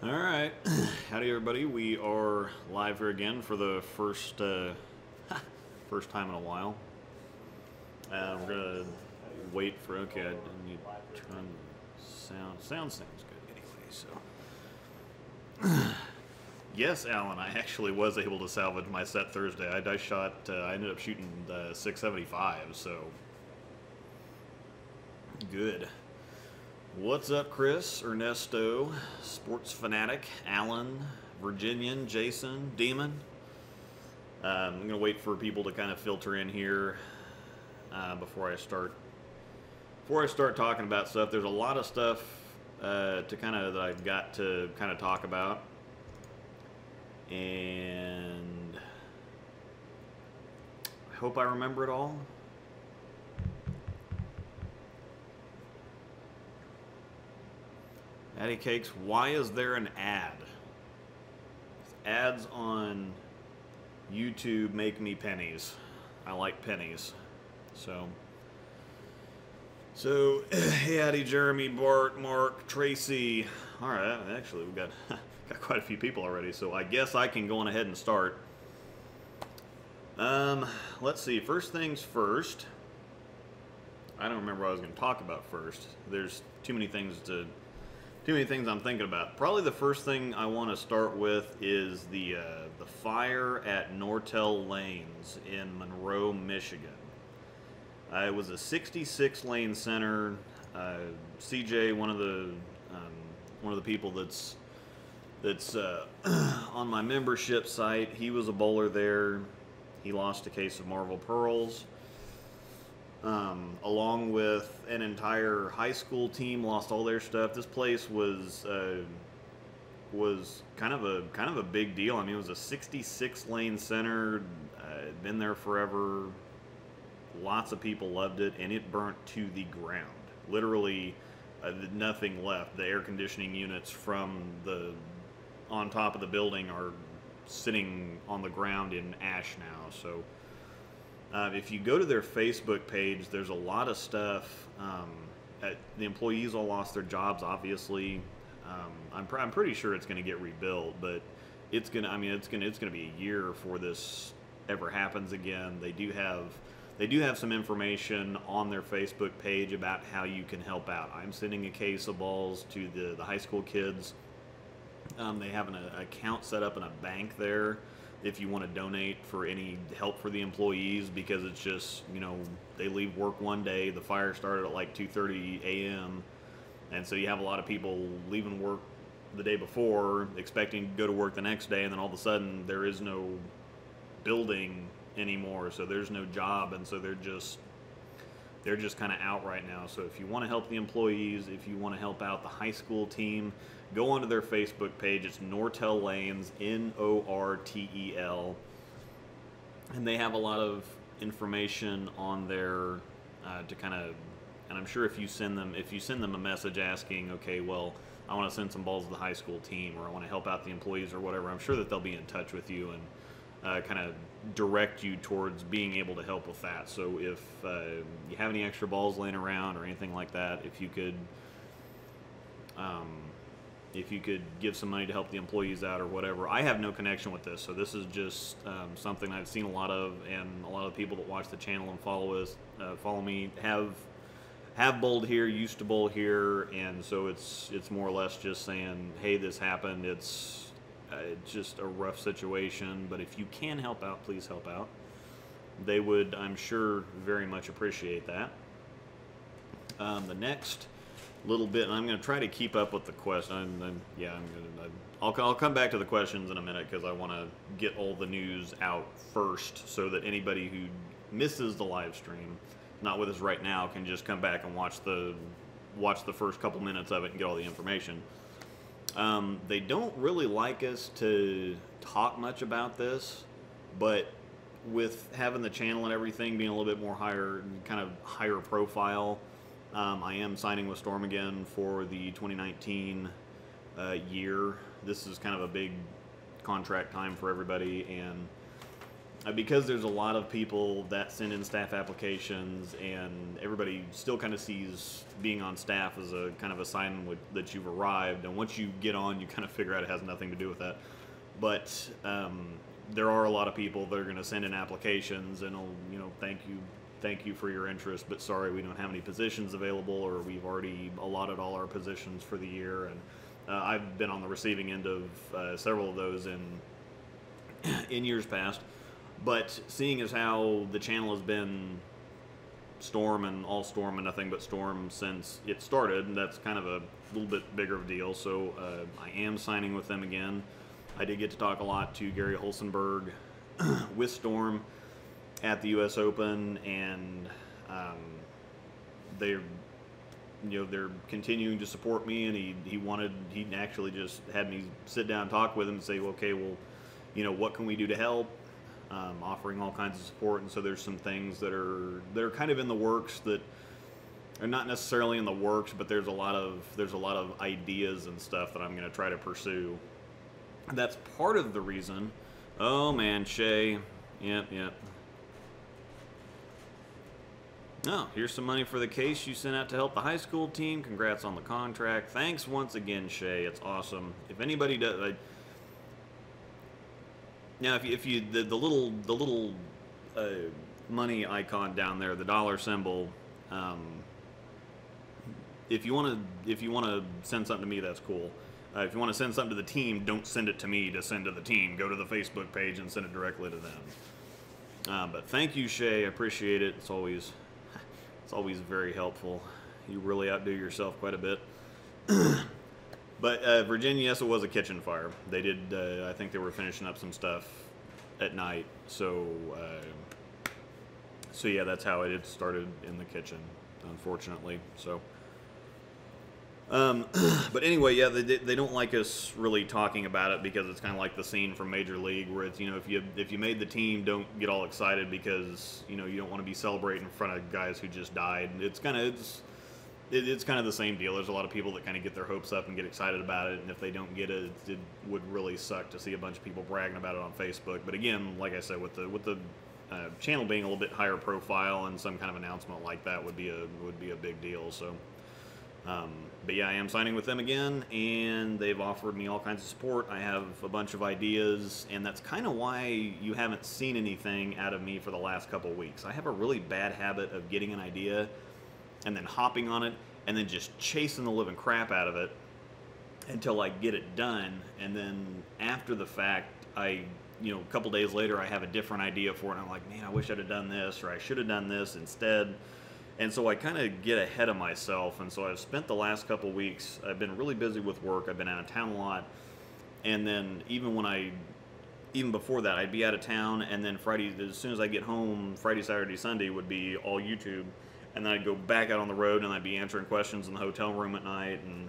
All right, howdy everybody. We are live here again for the first first time in a while. We're gonna wait for I need to turn sound. Sound sounds good anyway. So yes, Alan, I actually was able to salvage my set Thursday. I shot. I ended up shooting 675. So good. What's up, Chris, Ernesto, Sports Fanatic, Alan, Virginian, Jason, Demon? I'm going to wait for people to kind of filter in here before I start talking about stuff. There's a lot of stuff that I've got to kind of talk about. And I hope I remember it all. Patty Cakes, why is there an ad? Ads on YouTube make me pennies. I like pennies. So hey, Addy, Jeremy, Bart, Mark, Tracy. All right, actually, we've got quite a few people already, so I guess I can go on ahead and start. Let's see. First things first. I don't remember what I was going to talk about first. There's too many things I'm thinking about. Probably the first thing I want to start with is the fire at Nortel Lanes in Monroe, Michigan. It was a 66-lane center. CJ, one of the people that's on my membership site, he was a bowler there. He lost a case of Marvel Pearls. Along with an entire high school team, lost all their stuff. This place was kind of a big deal. I mean, it was a 66-lane center. Been there forever. Lots of people loved it, and it burnt to the ground. Literally, nothing left. The air conditioning units from on top of the building are sitting on the ground in ash now. So. If you go to their Facebook page, there's a lot of stuff. The employees all lost their jobs, obviously. I'm pretty sure it's going to get rebuilt, but it's going to be a year before this ever happens again. They do have some information on their Facebook page about how you can help out. I'm sending a case of balls to the high school kids. They have an account set up in a bank there. If you want to donate for any help for the employees, because it's just, they leave work one day, the fire started at like 2:30 a.m. and so you have a lot of people leaving work the day before expecting to go to work the next day, and then all of a sudden there is no building anymore, so there's no job, and so they're just kind of out right now. So if you want to help the employees, if you want to help out the high school team, go onto their Facebook page. It's Nortel Lanes, Nortel, and they have a lot of information on there and I'm sure if you send them a message asking, okay, well, I want to send some balls to the high school team, or I want to help out the employees or whatever, I'm sure that they'll be in touch with you and kind of direct you towards being able to help with that. So if you have any extra balls laying around or anything like that, if you could give some money to help the employees out or whatever. I have no connection with this, so this is just something I've seen a lot of, and a lot of people that watch the channel and follow me have bowled here, used to bowl here, and so it's more or less just saying, hey, this happened. It's just a rough situation, but if you can help out, please help out. They would, I'm sure, very much appreciate that. The next little bit, and I'm going to try to keep up with the question. I'll come back to the questions in a minute, because I want to get all the news out first, so that anybody who misses the live stream, not with us right now, can just come back and watch the first couple minutes of it and get all the information. They don't really like us to talk much about this, but with having the channel and everything being a little bit more higher profile, I am signing with Storm again for the 2019 year. This is kind of a big contract time for everybody, and because there's a lot of people that send in staff applications, and everybody still kind of sees being on staff as a kind of a sign that you've arrived. And once you get on, you kind of figure out it has nothing to do with that. But there are a lot of people that are going to send in applications and thank you for your interest, but sorry, we don't have any positions available, or we've already allotted all our positions for the year. And I've been on the receiving end of several of those in years past. But seeing as how the channel has been storm and nothing but storm since it started, that's kind of a little bit bigger of a deal. So I am signing with them again. I did get to talk a lot to Gary Holsenberg with Storm at the U.S. Open, and they're continuing to support me. And he actually just had me sit down and talk with him and say, well, okay, well, what can we do to help? Offering all kinds of support. And so there's some things that are kind of in the works that are not necessarily in the works, but there's a lot of ideas and stuff that I'm going to try to pursue. That's part of the reason. Oh man, Shay. Yep. Oh, here's some money for the case you sent out to help the high school team. Congrats on the contract. Thanks once again, Shay. It's awesome. If anybody does, now if you the little money icon down there, the dollar symbol. If you want to send something to me, that's cool. If you want to send something to the team, don't send it to me to send to the team. Go to the Facebook page and send it directly to them. But thank you, Shay. I appreciate it. It's always very helpful. You really outdo yourself quite a bit. But Virginia, yes, it was a kitchen fire. They did. I think they were finishing up some stuff at night. So yeah, that's how it started in the kitchen, unfortunately. So. But anyway, yeah, they don't like us really talking about it, because it's kind of like the scene from Major League where it's, if you made the team, don't get all excited because you don't want to be celebrating in front of guys who just died. It's kind of the same deal. There's a lot of people that kind of get their hopes up and get excited about it, and if they don't get it, it would really suck to see a bunch of people bragging about it on Facebook. But again, like I said, with the channel being a little bit higher profile, and some kind of announcement like that would be a big deal. So. But yeah, I am signing with them again, and they've offered me all kinds of support. I have a bunch of ideas, and that's kind of why you haven't seen anything out of me for the last couple of weeks. I have a really bad habit of getting an idea and then hopping on it and then just chasing the living crap out of it until I get it done. And then after the fact, a couple days later, I have a different idea for it, and I'm like, man, I wish I'd have done this, or I should have done this instead. And so I kind of get ahead of myself, and so I've spent the last couple of weeks, I've been really busy with work, I've been out of town a lot, and then even before that, I'd be out of town, and then Friday, as soon as I get home, Friday, Saturday, Sunday would be all YouTube, and then I'd go back out on the road, and I'd be answering questions in the hotel room at night, and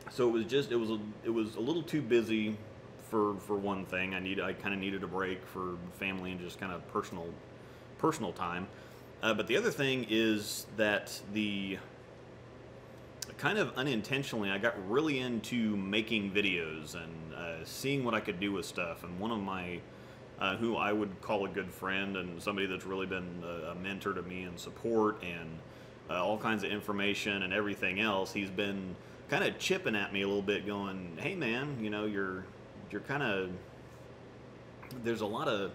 so it was a little too busy for one thing. I kind of needed a break for family and just kind of personal time. But the other thing is that kind of unintentionally, I got really into making videos and seeing what I could do with stuff. And one of my, who I would call a good friend and somebody that's really been a mentor to me and support and all kinds of information and everything else, he's been kind of chipping at me a little bit, going, "Hey man, you're kind of, there's a lot of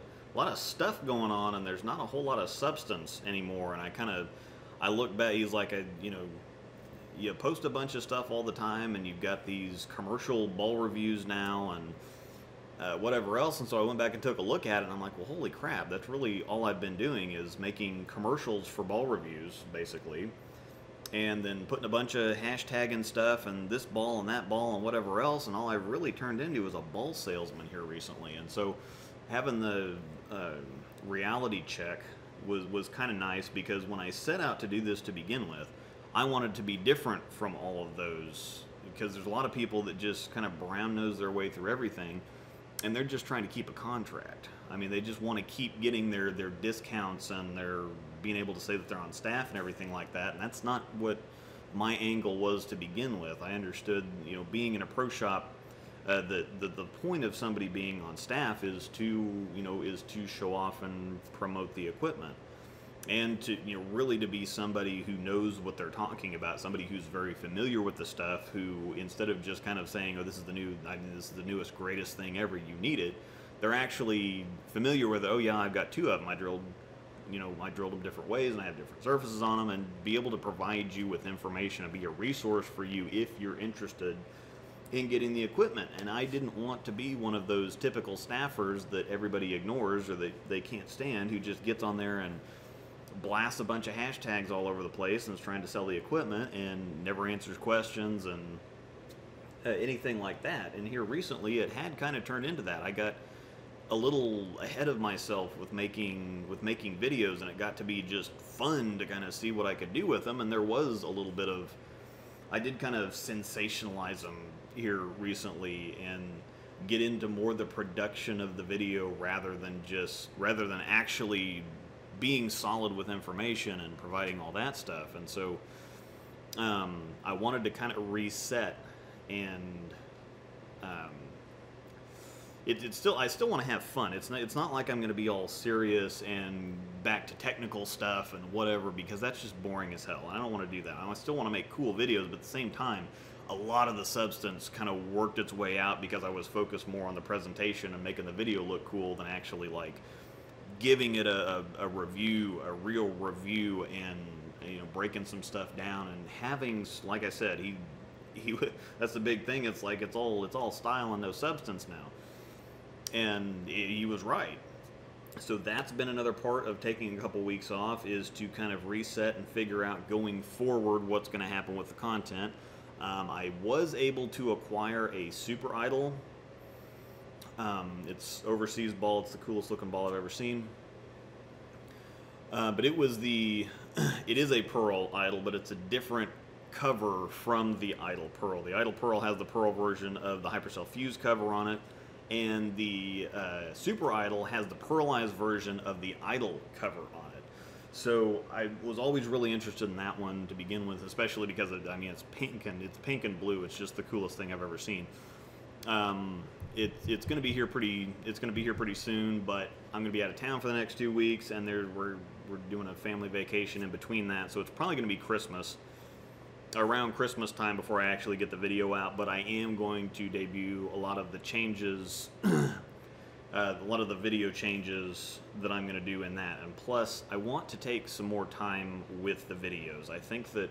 stuff going on, and there's not a whole lot of substance anymore." And I look back, he's like, you post a bunch of stuff all the time, and you've got these commercial ball reviews now and whatever else. And so I went back and took a look at it, and I'm like, well, holy crap, that's really all I've been doing, is making commercials for ball reviews, basically. And then putting a bunch of hashtagging stuff and this ball and that ball and whatever else, and all I've really turned into is a ball salesman here recently. And so having the reality check was kind of nice, because when I set out to do this to begin with, I wanted to be different from all of those, because there's a lot of people that just kind of brown nose their way through everything, and they're just trying to keep a contract. I mean, they just want to keep getting their discounts and their being able to say that they're on staff and everything like that, and that's not what my angle was to begin with. I understood, being in a pro shop The point of somebody being on staff is to, is to show off and promote the equipment, and to, really to be somebody who knows what they're talking about, somebody who's very familiar with the stuff, who, instead of just kind of saying, oh, this is this is the newest, greatest thing ever, you need it, they're actually familiar with, oh yeah, I've got two of them, I drilled them different ways and I have different surfaces on them, and be able to provide you with information and be a resource for you if you're interested in getting the equipment. And I didn't want to be one of those typical staffers that everybody ignores or that they can't stand, who just gets on there and blasts a bunch of hashtags all over the place and is trying to sell the equipment and never answers questions and anything like that. And here recently it had kind of turned into that. I got a little ahead of myself with making videos, and it got to be just fun to kind of see what I could do with them. And there was a little bit of, I did kind of sensationalize them here recently and get into more the production of the video rather than actually being solid with information and providing all that stuff. And so I wanted to kind of reset, and I still want to have fun. It's not like I'm going to be all serious and back to technical stuff and whatever, because that's just boring as hell. I don't want to do that. I still want to make cool videos, but at the same time, a lot of the substance kind of worked its way out because I was focused more on the presentation and making the video look cool than actually like giving it a review, a real review, and breaking some stuff down and having, like I said, he that's the big thing. It's like it's all style and no substance now. And he was right. So that's been another part of taking a couple weeks off, is to kind of reset and figure out going forward what's going to happen with the content. I was able to acquire a Super Idol. It's overseas ball. It's the coolest looking ball I've ever seen. But it is a Pearl Idol, but it's a different cover from the Idol Pearl. The Idol Pearl has the Pearl version of the Hypercell Fuse cover on it, and the Super Idol has the pearlized version of the Idol cover on it. So I was always really interested in that one to begin with, especially because it's pink and blue. It's just the coolest thing I've ever seen. It's going to be here pretty soon, but I'm going to be out of town for the next 2 weeks, and we're doing a family vacation in between that, so it's probably going to be Christmas, around Christmas time, before I actually get the video out. But I am going to debut a lot of the changes, a lot of the video changes that I'm going to do in that. And plus, I want to take some more time with the videos. I think that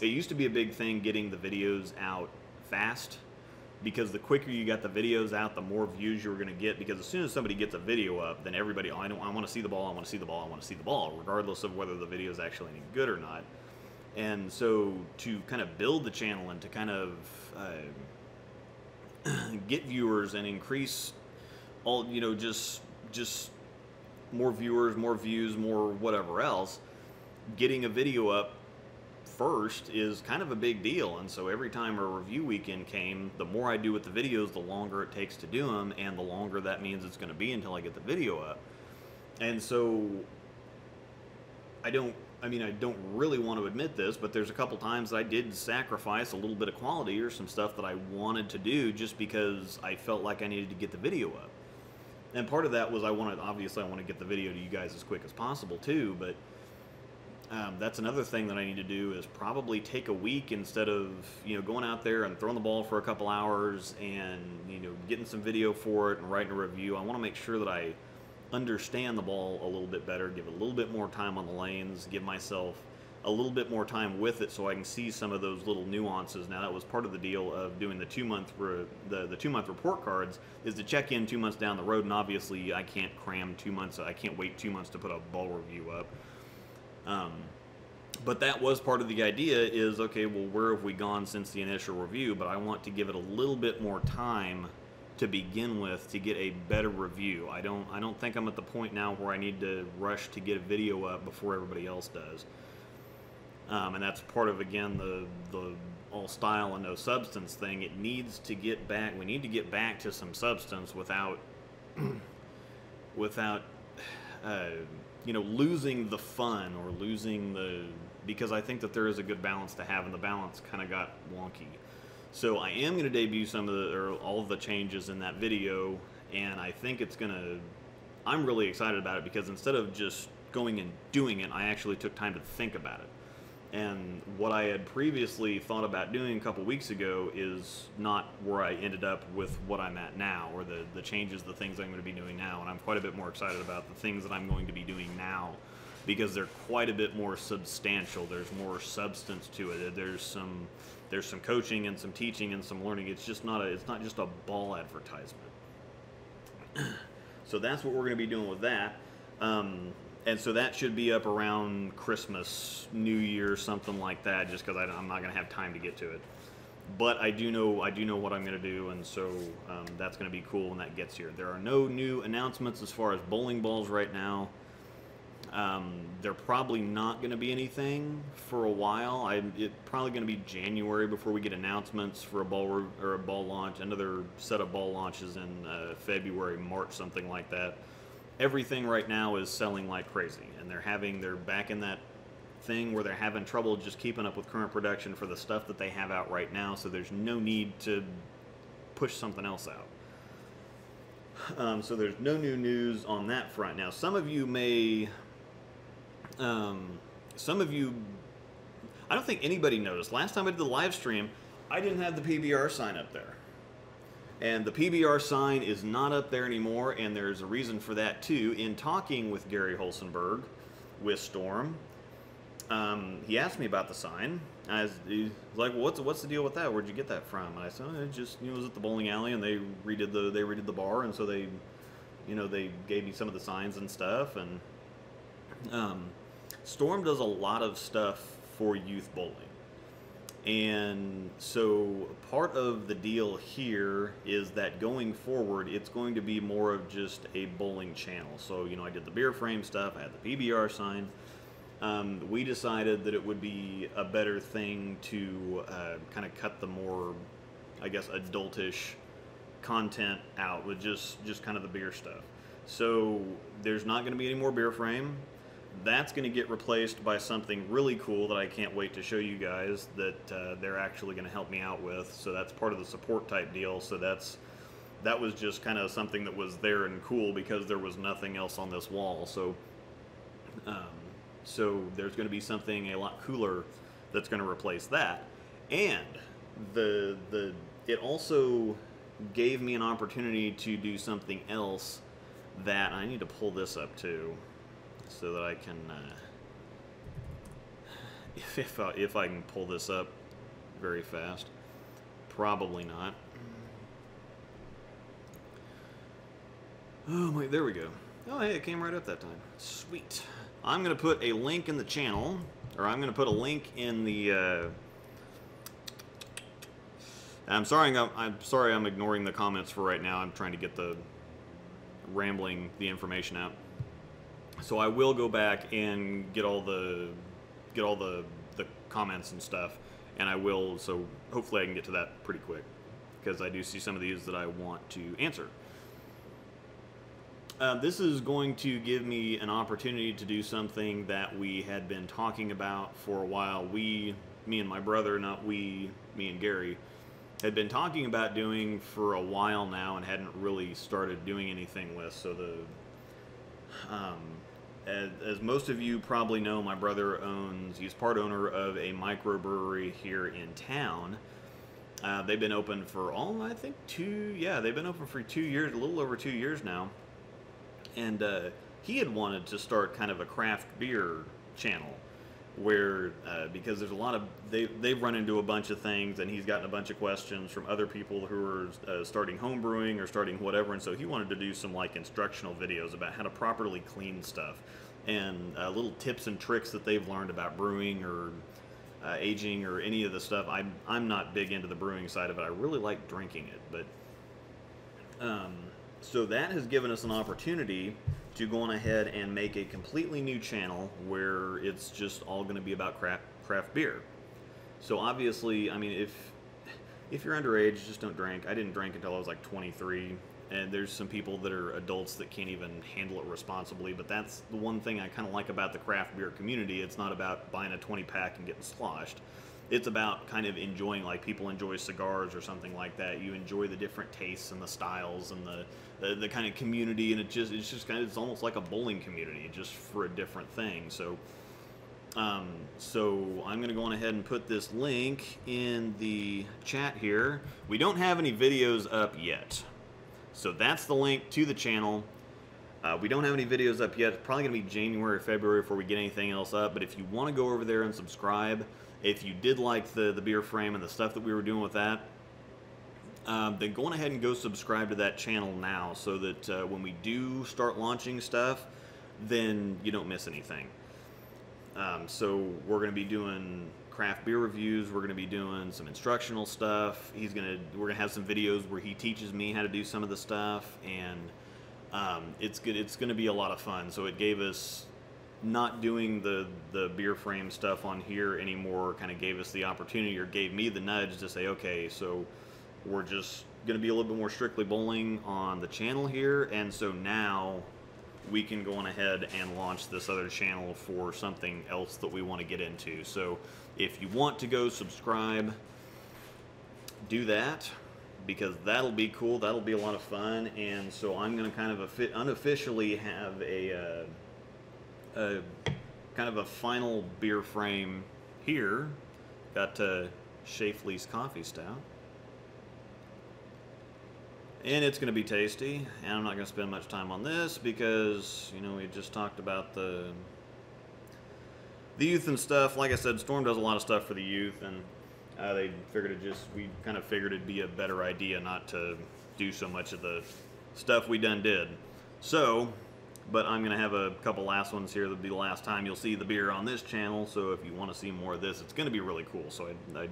it used to be a big thing getting the videos out fast, because the quicker you got the videos out, the more views you were going to get. Because as soon as somebody gets a video up, then everybody, I want to see the ball, I want to see the ball, I want to see the ball, regardless of whether the video is actually any good or not. And so to kind of build the channel and to kind of get viewers and increase all, just more viewers, more views, more whatever else, getting a video up first is kind of a big deal. And so every time a review weekend came, the more I do with the videos, the longer it takes to do them, and the longer that means it's going to be until I get the video up. And so I don't really want to admit this, but there's a couple times that I did sacrifice a little bit of quality or some stuff that I wanted to do just because I felt like I needed to get the video up. And part of that was obviously I want to get the video to you guys as quick as possible too, but that's another thing that I need to do, is probably take a week instead of going out there and throwing the ball for a couple hours and getting some video for it and writing a review. I want to make sure that I understand the ball a little bit better, give it a little bit more time on the lanes, give myself a little bit more time with it so I can see some of those little nuances. Now, that was part of the deal of doing the 2-month the 2-month report cards, is to check in 2 months down the road, and obviously I can't cram 2 months. I can't wait 2 months to put a ball review up. But that was part of the idea, is okay, well, where have we gone since the initial review? But I want to give it a little bit more time to begin with to get a better review. I don't think I'm at the point now where I need to rush to get a video up before everybody else does. And that's part of, again, the all style and no substance thing. It needs to get back. We need to get back to some substance without losing the fun or losing the, because I think that there is a good balance to have, and the balance kind of got wonky. So I am going to debut some of the, or all of the changes in that video, and I think it's going to, I'm really excited about it because instead of just going and doing it, I actually took time to think about it. And what I had previously thought about doing a couple weeks ago is not where I ended up with what I'm at now, or the changes, the things I'm going to be doing now. And I'm quite a bit more excited about the things that I'm going to be doing now because they're quite a bit more substantial. There's more substance to it. There's some coaching and some teaching and some learning. It's just not it's not just a ball advertisement. So that's what we're going to be doing with that. And so that should be up around Christmas, New Year, something like that, just because I'm not going to have time to get to it. But I do know what I'm going to do, and so that's going to be cool when that gets here. There are no new announcements as far as bowling balls right now. They're probably not going to be anything for a while. It's probably going to be January before we get announcements for a ball or a ball launch. Another set of ball launches in February, March, something like that. Everything right now is selling like crazy, and they're back in that thing where they're having trouble just keeping up with current production for the stuff that they have out right now, so there's no need to push something else out. So there's no new news on that front. Now, some of you, I don't think anybody noticed. Last time I did the live stream, I didn't have the PBR sign up there. And the PBR sign is not up there anymore, and there's a reason for that too. In talking with Gary Holsenberg with Storm, he asked me about the sign. He's like, well, "What's the deal with that? Where'd you get that from?" And I said, "It just it was at the bowling alley, and they redid the bar, and so they gave me some of the signs and stuff." And Storm does a lot of stuff for youth bowling. And so part of the deal here is that going forward, it's going to be more of just a bowling channel. So, I did the beer frame stuff, I had the PBR sign. We decided that it would be a better thing to kind of cut the more, I guess, adultish content out with just kind of the beer stuff. So there's not going to be any more beer frame. That's going to get replaced by something really cool that I can't wait to show you guys that they're actually going to help me out with. So that's part of the support type deal. So that was just kind of something that was there and cool because there was nothing else on this wall. So so there's going to be something a lot cooler that's going to replace that. And it also gave me an opportunity to do something else that I need to pull this up too, so that I can, if I can pull this up very fast. Probably not. Oh my, there we go. Oh hey, it came right up that time. Sweet. I'm going to put a link in the channel, or I'm going to put a link in the, I'm sorry I'm ignoring the comments for right now. I'm trying to get the information out. So I will go back and get all the comments and stuff, and I will, so hopefully I can get to that pretty quick, because I do see some of these that I want to answer. This is going to give me an opportunity to do something that we had been talking about for a while. Me and my brother, not me and Gary, had been talking about doing for a while now and hadn't really started doing anything with. So as most of you probably know, my brother he's part owner of a microbrewery here in town. They've been open for I think they've been open for 2 years, a little over 2 years now. And he had wanted to start kind of a craft beer channel where, because there's a lot of, they've run into a bunch of things, and he's gotten a bunch of questions from other people who are starting home brewing or starting whatever, and so he wanted to do some like instructional videos about how to properly clean stuff, and little tips and tricks that they've learned about brewing or aging or any of the stuff. I'm not big into the brewing side of it. I really like drinking it, but so that has given us an opportunity to go on ahead and make a completely new channel where it's just all going to be about craft beer. So obviously, I mean, if you're underage, just don't drink. I didn't drink until I was like 23, and there's some people that are adults that can't even handle it responsibly, but that's the one thing I kind of like about the craft beer community. It's not about buying a 20-pack and getting sloshed. it's about kind of enjoying, like people enjoy cigars or something like that. You enjoy the different tastes and the styles and the kind of community, and it's just kind of, it's almost like a bowling community just for a different thing. So so I'm going to go on ahead and put this link in the chat here. We don't have any videos up yet, so that's the link to the channel. We don't have any videos up yet. It's probably going to be January or February before we get anything else up, but if you want to go over there and subscribe, if you did like the beer frame and the stuff that we were doing with that, then go on ahead and go subscribe to that channel now, so that when we do start launching stuff, then you don't miss anything. So we're going to be doing craft beer reviews. We're going to be doing some instructional stuff. We're going to have some videos where he teaches me how to do some of the stuff, and it's good. It's going to be a lot of fun. So it gave us, not doing the beer frame stuff on here anymore, kind of gave us the opportunity, or gave me the nudge to say, okay, so we're just going to be a little bit more strictly bowling on the channel here, and so now we can go on ahead and launch this other channel for something else that we want to get into. So if you want to go subscribe, do that, because that'll be cool. That'll be a lot of fun. And so I'm going to kind of unofficially have a kind of a final beer frame here. Got Shafley's Coffee Stout. And it's going to be tasty, and I'm not going to spend much time on this because, you know, we just talked about the youth and stuff. Like I said, Storm does a lot of stuff for the youth, and they figured we kind of figured it'd be a better idea not to do so much of the stuff we done did. So, but I'm going to have a couple last ones here. That'll be the last time you'll see the beer on this channel, so if you want to see more of this, it's going to be really cool. So I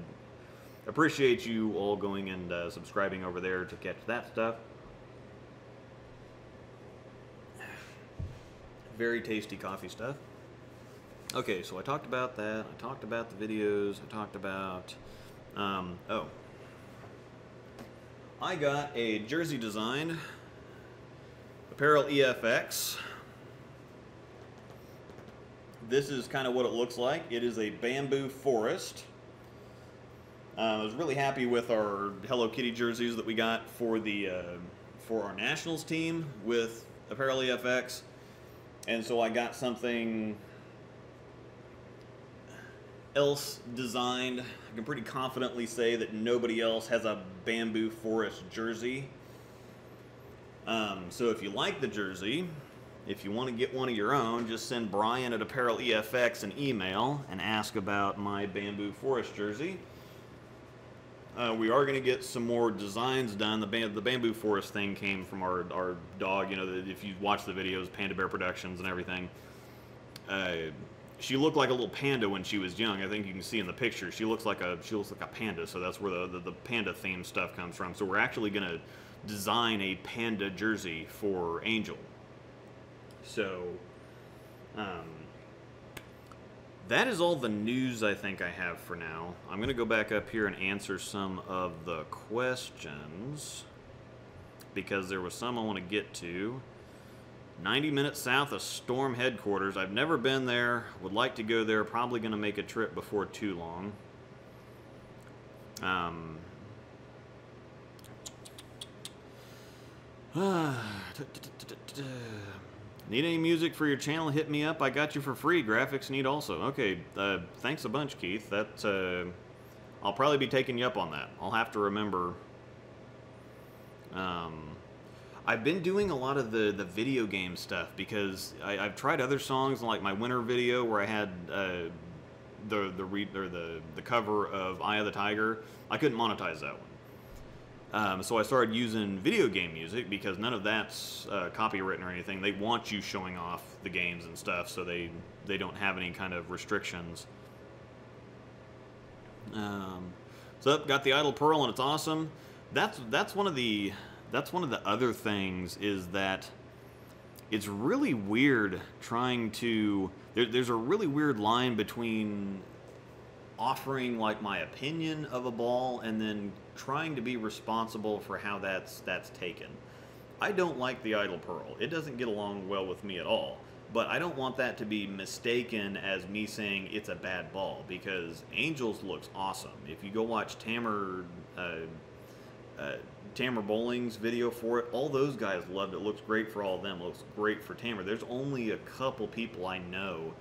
appreciate you all going and subscribing over there to catch that stuff. Very tasty coffee stuff. Okay, so I talked about that. I talked about the videos. I talked about... oh. I got a jersey designed. Apparel EFX. This is kind of what it looks like. It is a bamboo forest. I was really happy with our Hello Kitty jerseys that we got for the for our nationals team with Apparel EFX, and so I got something else designed. I can pretty confidently say that nobody else has a bamboo forest jersey. So if you like the jersey, if you want to get one of your own, just send Brian at Apparel EFX an email and ask about my bamboo forest jersey. We are going to get some more designs done. The bamboo forest thing came from our dog. You know, if you watch the videos, Panda Bear Productions and everything. She looked like a little panda when she was young. I think you can see in the picture. She looks like a panda. So that's where the panda themed stuff comes from. So we're actually going to design a panda jersey for Angel. So that is all the news I think I have for now. I'm going to go back up here and answer some of the questions, because there was some I want to get to. 90 minutes south of Storm headquarters. I've never been there. Would like to go there. Probably going to make a trip before too long. Need any music for your channel? Hit me up. I got you for free. Graphics need also. Okay, thanks a bunch, Keith. That I'll probably be taking you up on that. I'll have to remember. I've been doing a lot of the video game stuff, because I've tried other songs, like my winter video where I had the cover of Eye of the Tiger. I couldn't monetize that one. So I started using video game music, because none of that's copywritten or anything. They want you showing off the games and stuff, so they don't have any kind of restrictions. So got the Idle Pearl, and it's awesome. That's one of the other things, is that it's really weird trying to... There's a really weird line between offering like my opinion of a ball and then trying to be responsible for how that's taken. I don't like the Idle Pearl. It doesn't get along well with me at all. But I don't want that to be mistaken as me saying it's a bad ball, because Angels looks awesome. If you go watch Tamer Bowling's video for it, all those guys loved it. It looks great for all of them. It looks great for Tamer. There's only a couple people I know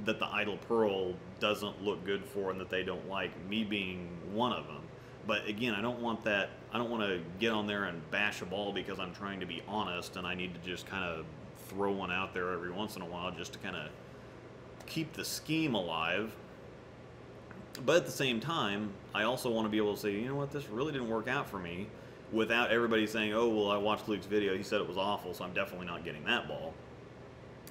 that the Idle Pearl doesn't look good for and that they don't like, me being one of them. But again, I don't want that. I don't want to get on there and bash a ball because I'm trying to be honest and I need to just kind of throw one out there every once in a while just to kind of keep the scheme alive. But at the same time, I also want to be able to say, you know what, this really didn't work out for me, without everybody saying, oh, well, I watched Luke's video, he said it was awful, so I'm definitely not getting that ball.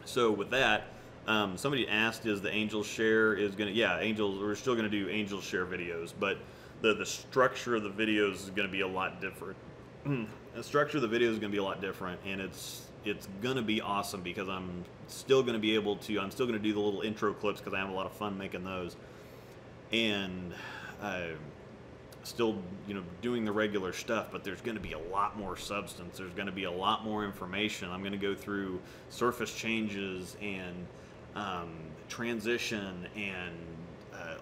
So with that, somebody asked, is the Angels share is going to, yeah, Angels, we're still going to do Angels share videos, but the structure of the videos is going to be a lot different. The structure of the video is going to be a lot different, and it's going to be awesome because I'm still going to be able to, I'm still going to do the little intro clips because I have a lot of fun making those. And still, you know, doing the regular stuff, but there's going to be a lot more substance. There's going to be a lot more information. I'm going to go through surface changes and transition and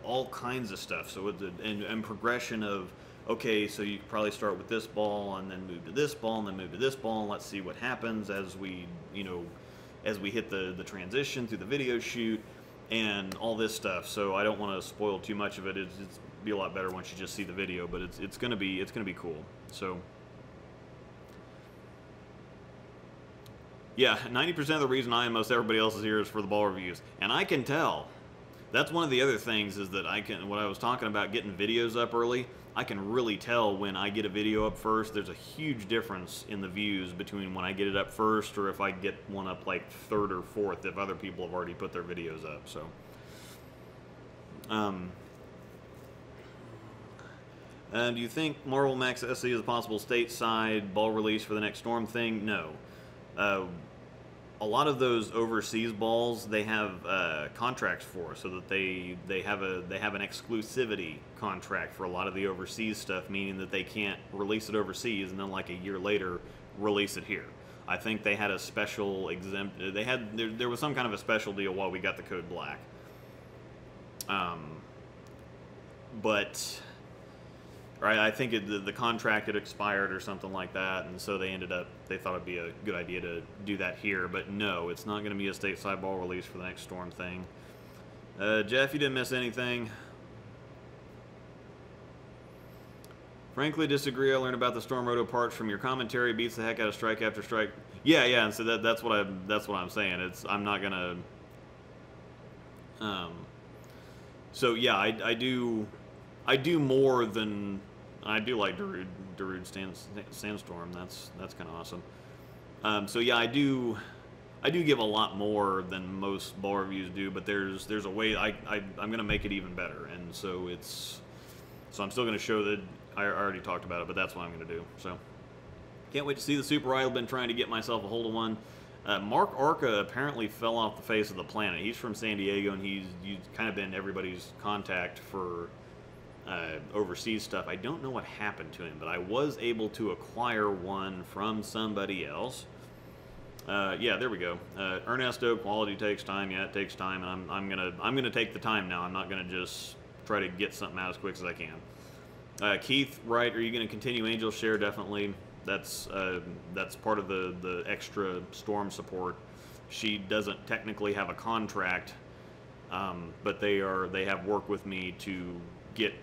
all kinds of stuff. So with the and progression of, okay, so you probably start with this ball and then move to this ball and then move to this ball, and let's see what happens as we, you know, as we hit the transition through the video shoot and all this stuff. So I don't want to spoil too much of it. It's be a lot better once you just see the video, but it's gonna be cool. So yeah, 90% of the reason I and most everybody else is here is for the ball reviews, and I can tell. That's one of the other things, is that I can, what I was talking about getting videos up early, I can really tell when I get a video up first. There's a huge difference in the views between when I get it up first or if I get one up like third or fourth if other people have already put their videos up. So do you think Marvel Max SE is a possible stateside ball release for the next Storm thing? No. A lot of those overseas balls, they have contracts for, so that they have an exclusivity contract for a lot of the overseas stuff, meaning that they can't release it overseas and then like a year later release it here. I think they had a special exempt. There was some kind of a special deal while we got the code black. But right, I think the contract had expired or something like that, and so they thought it'd be a good idea to do that here. But no, it's not going to be a stateside ball release for the next Storm thing. Jeff, you didn't miss anything. Frankly, disagree. I learned about the Storm Roto parts from your commentary. Beats the heck out of strike after strike. Yeah, and so that's what I'm saying. I'm not gonna. So yeah, I do more than. I do like Darude Sandstorm. That's kind of awesome. So yeah, I do give a lot more than most ball reviews do, but there's a way I'm gonna make it even better, and so I'm still gonna show that I already talked about it, but that's what I'm gonna do. So can't wait to see the Super Idol. Been trying to get myself a hold of one. Mark Arca apparently fell off the face of the planet. He's from San Diego, and he's kind of been everybody's contact for overseas stuff. I don't know what happened to him, but I was able to acquire one from somebody else. Yeah, there we go. Ernesto, quality takes time. Yeah, it takes time, and I'm gonna take the time now. I'm not gonna just try to get something out as quick as I can. Keith, right? Are you gonna continue Angel Share? Definitely. That's part of the extra Storm support. She doesn't technically have a contract, but they have worked with me to get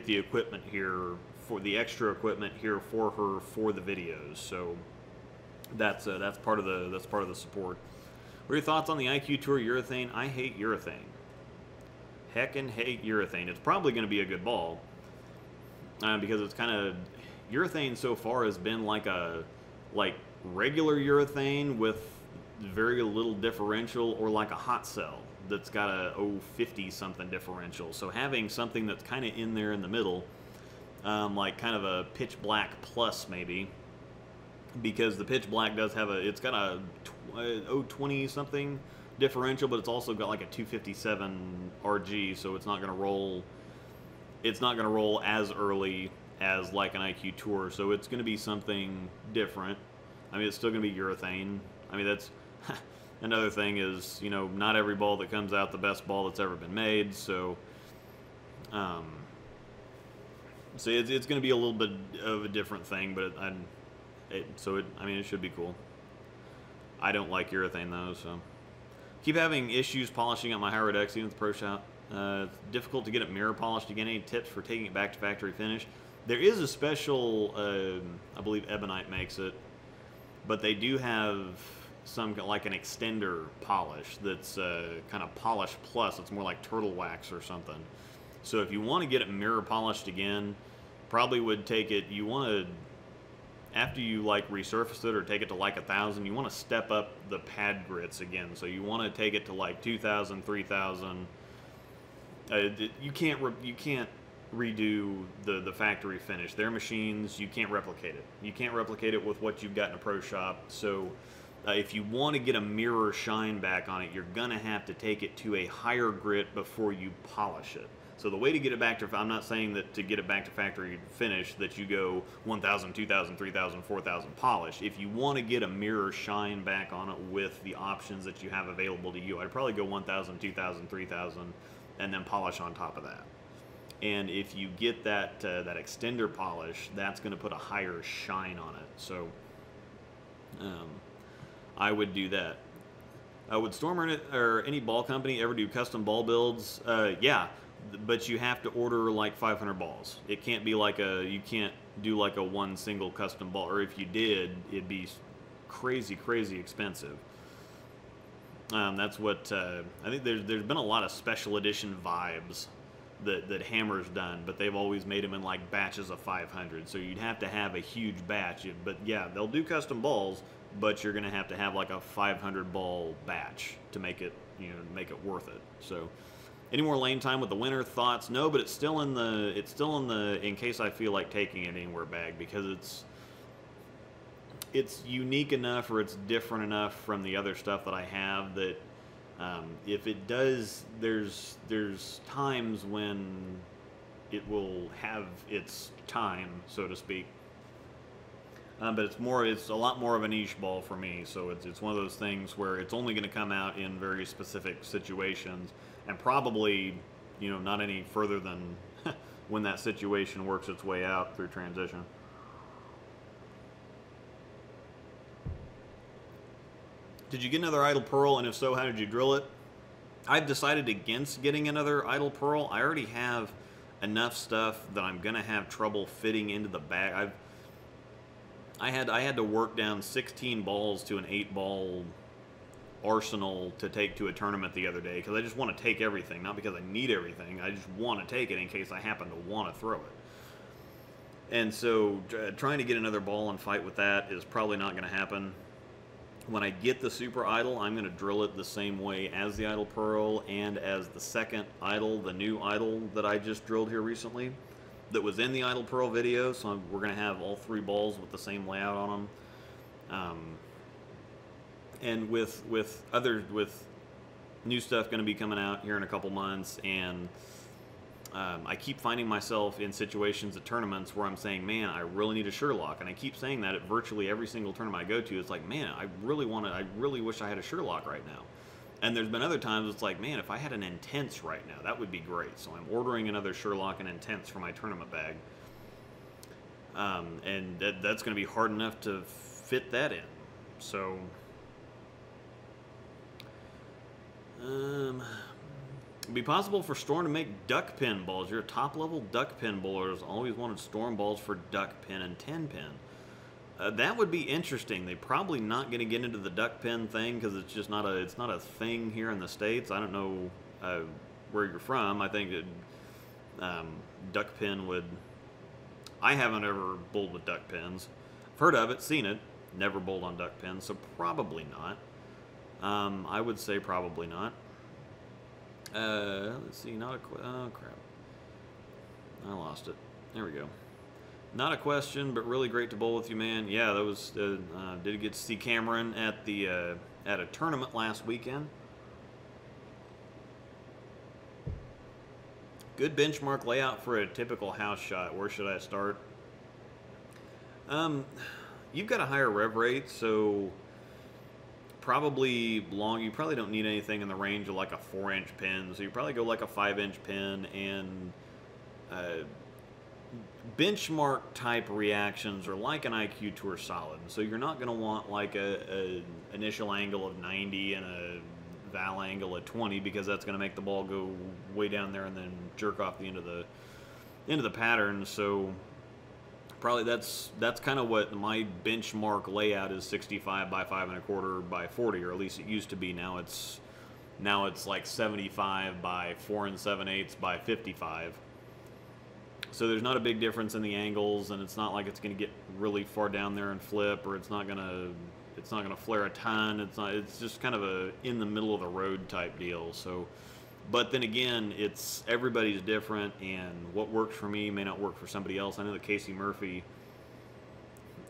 the equipment here, for the extra equipment here for her for the videos. So that's part of the support. What are your thoughts on the IQ Tour urethane? I hate urethane. Heckin' hate urethane. It's probably going to be a good ball because it's kind of, urethane so far has been like regular urethane with very little differential, or like a hot cell that's got a 50 something differential. So having something that's kind of in there in the middle, like kind of a pitch black plus maybe, because the pitch black does have it's got a 020 something differential, but it's also got like a 257 RG, so it's not going to roll. It's not going to roll as early as like an IQ Tour, so it's going to be something different. I mean, it's still going to be urethane. I mean, that's another thing is, you know, not every ball that comes out the best ball that's ever been made. So, so it's going to be a little bit of a different thing, but I mean, it should be cool. I don't like urethane though, so keep having issues polishing up my Hybrid X even with the Pro Shop. It's difficult to get it mirror polished again. Any tips for taking it back to factory finish? There is a special, I believe Ebonite makes it, but they do have some like an extender polish that's kind of polish plus. It's more like turtle wax or something. So if you want to get it mirror polished again, probably would take it, you want to, after you like resurface it or take it to like 1,000, you want to step up the pad grits again. So you want to take it to like 2,000, 3,000. You can't redo the factory finish. Their machines, you can't replicate it. You can't replicate it with what you've got in a pro shop. So if you want to get a mirror shine back on it, you're gonna have to take it to a higher grit before you polish it. So the way to get it back to, I'm not saying that to get it back to factory finish that you go 1,000, 2,000, 3,000, 4,000 polish. If you want to get a mirror shine back on it with the options that you have available to you, I'd probably go 1,000, 2,000, 3,000, and then polish on top of that. And if you get that that extender polish, that's going to put a higher shine on it. So I would do that. Would Storm or any ball company ever do custom ball builds? Yeah, but you have to order like 500 balls. It can't be like you can't do like a one single custom ball, or if you did, it'd be crazy expensive. That's what I think. There's been a lot of special edition vibes that Hammer's done, but they've always made them in like batches of 500. So you'd have to have a huge batch. But yeah, they'll do custom balls, but you're gonna have to have like a 500 ball batch to make it, you know, make it worth it. So, any more lane time with the winter thoughts? No, but it's still in the in case I feel like taking it anywhere bag, because it's unique enough, or it's different enough from the other stuff that I have that if it does, there's times when it will have its time, so to speak. But it's a lot more of a niche ball for me. So it's one of those things where it's only going to come out in very specific situations, and probably, you know, not any further than when that situation works its way out through transition. Did you get another idle pearl, and if so, how did you drill it? I've decided against getting another idle pearl. I already have enough stuff that I'm gonna have trouble fitting into the bag. I had to work down 16 balls to an 8-ball arsenal to take to a tournament the other day, because I just want to take everything, not because I need everything. I just want to take it in case I happen to want to throw it. And so trying to get another ball and fight with that is probably not going to happen. When I get the super idle, I'm going to drill it the same way as the idle pearl and as the second idle, the new idle that I just drilled here recently, that was in the idle pearl video. So we're going to have all 3 balls with the same layout on them. And with new stuff going to be coming out here in a couple months, and I keep finding myself in situations at tournaments where I'm saying, man, I really need a Sherlock. And I keep saying that at virtually every single tournament I go to. It's like, man, I really wish I had a Sherlock right now. And there's been other times it's like, man, if I had an Intense right now, that would be great. So I'm ordering another Sherlock and Intense for my tournament bag. And that's going to be hard enough to fit that in. So it'd be possible for Storm to make duck pin balls. You're a top-level duck pin bowler. Always wanted Storm balls for duck pin and 10 pin. That would be interesting. They're probably not going to get into the duck pin thing because it's just not a thing here in the States. I don't know where you're from. I think that duck pin would. I haven't ever bowled with duck pins. I've heard of it, seen it, never bowled on duck pins, so probably not. I would say probably not. Let's see, oh crap. I lost it. There we go. Not a question, but really great to bowl with you, man. Yeah, that was, did get to see Cameron at a tournament last weekend. Good benchmark layout for a typical house shot. Where should I start? You've got a higher rev rate, so probably long. You probably don't need anything in the range of like a 4-inch pin, so you probably go like a 5-inch pin. And benchmark type reactions are like an IQ Tour Solid, so you're not going to want like a initial angle of 90 and a val angle at 20, because that's going to make the ball go way down there and then jerk off the end of the pattern. So probably that's kind of what my benchmark layout is: 65 by 5 1/4 by 40, or at least it used to be. Now it's like 75 by 4 7/8 by 55. So there's not a big difference in the angles, and it's not like it's going to get really far down there and flip, or it's not going to flare a ton. It's just kind of a in the middle of the road type deal. So, but then again, everybody's different, and what works for me may not work for somebody else. I know that Casey Murphy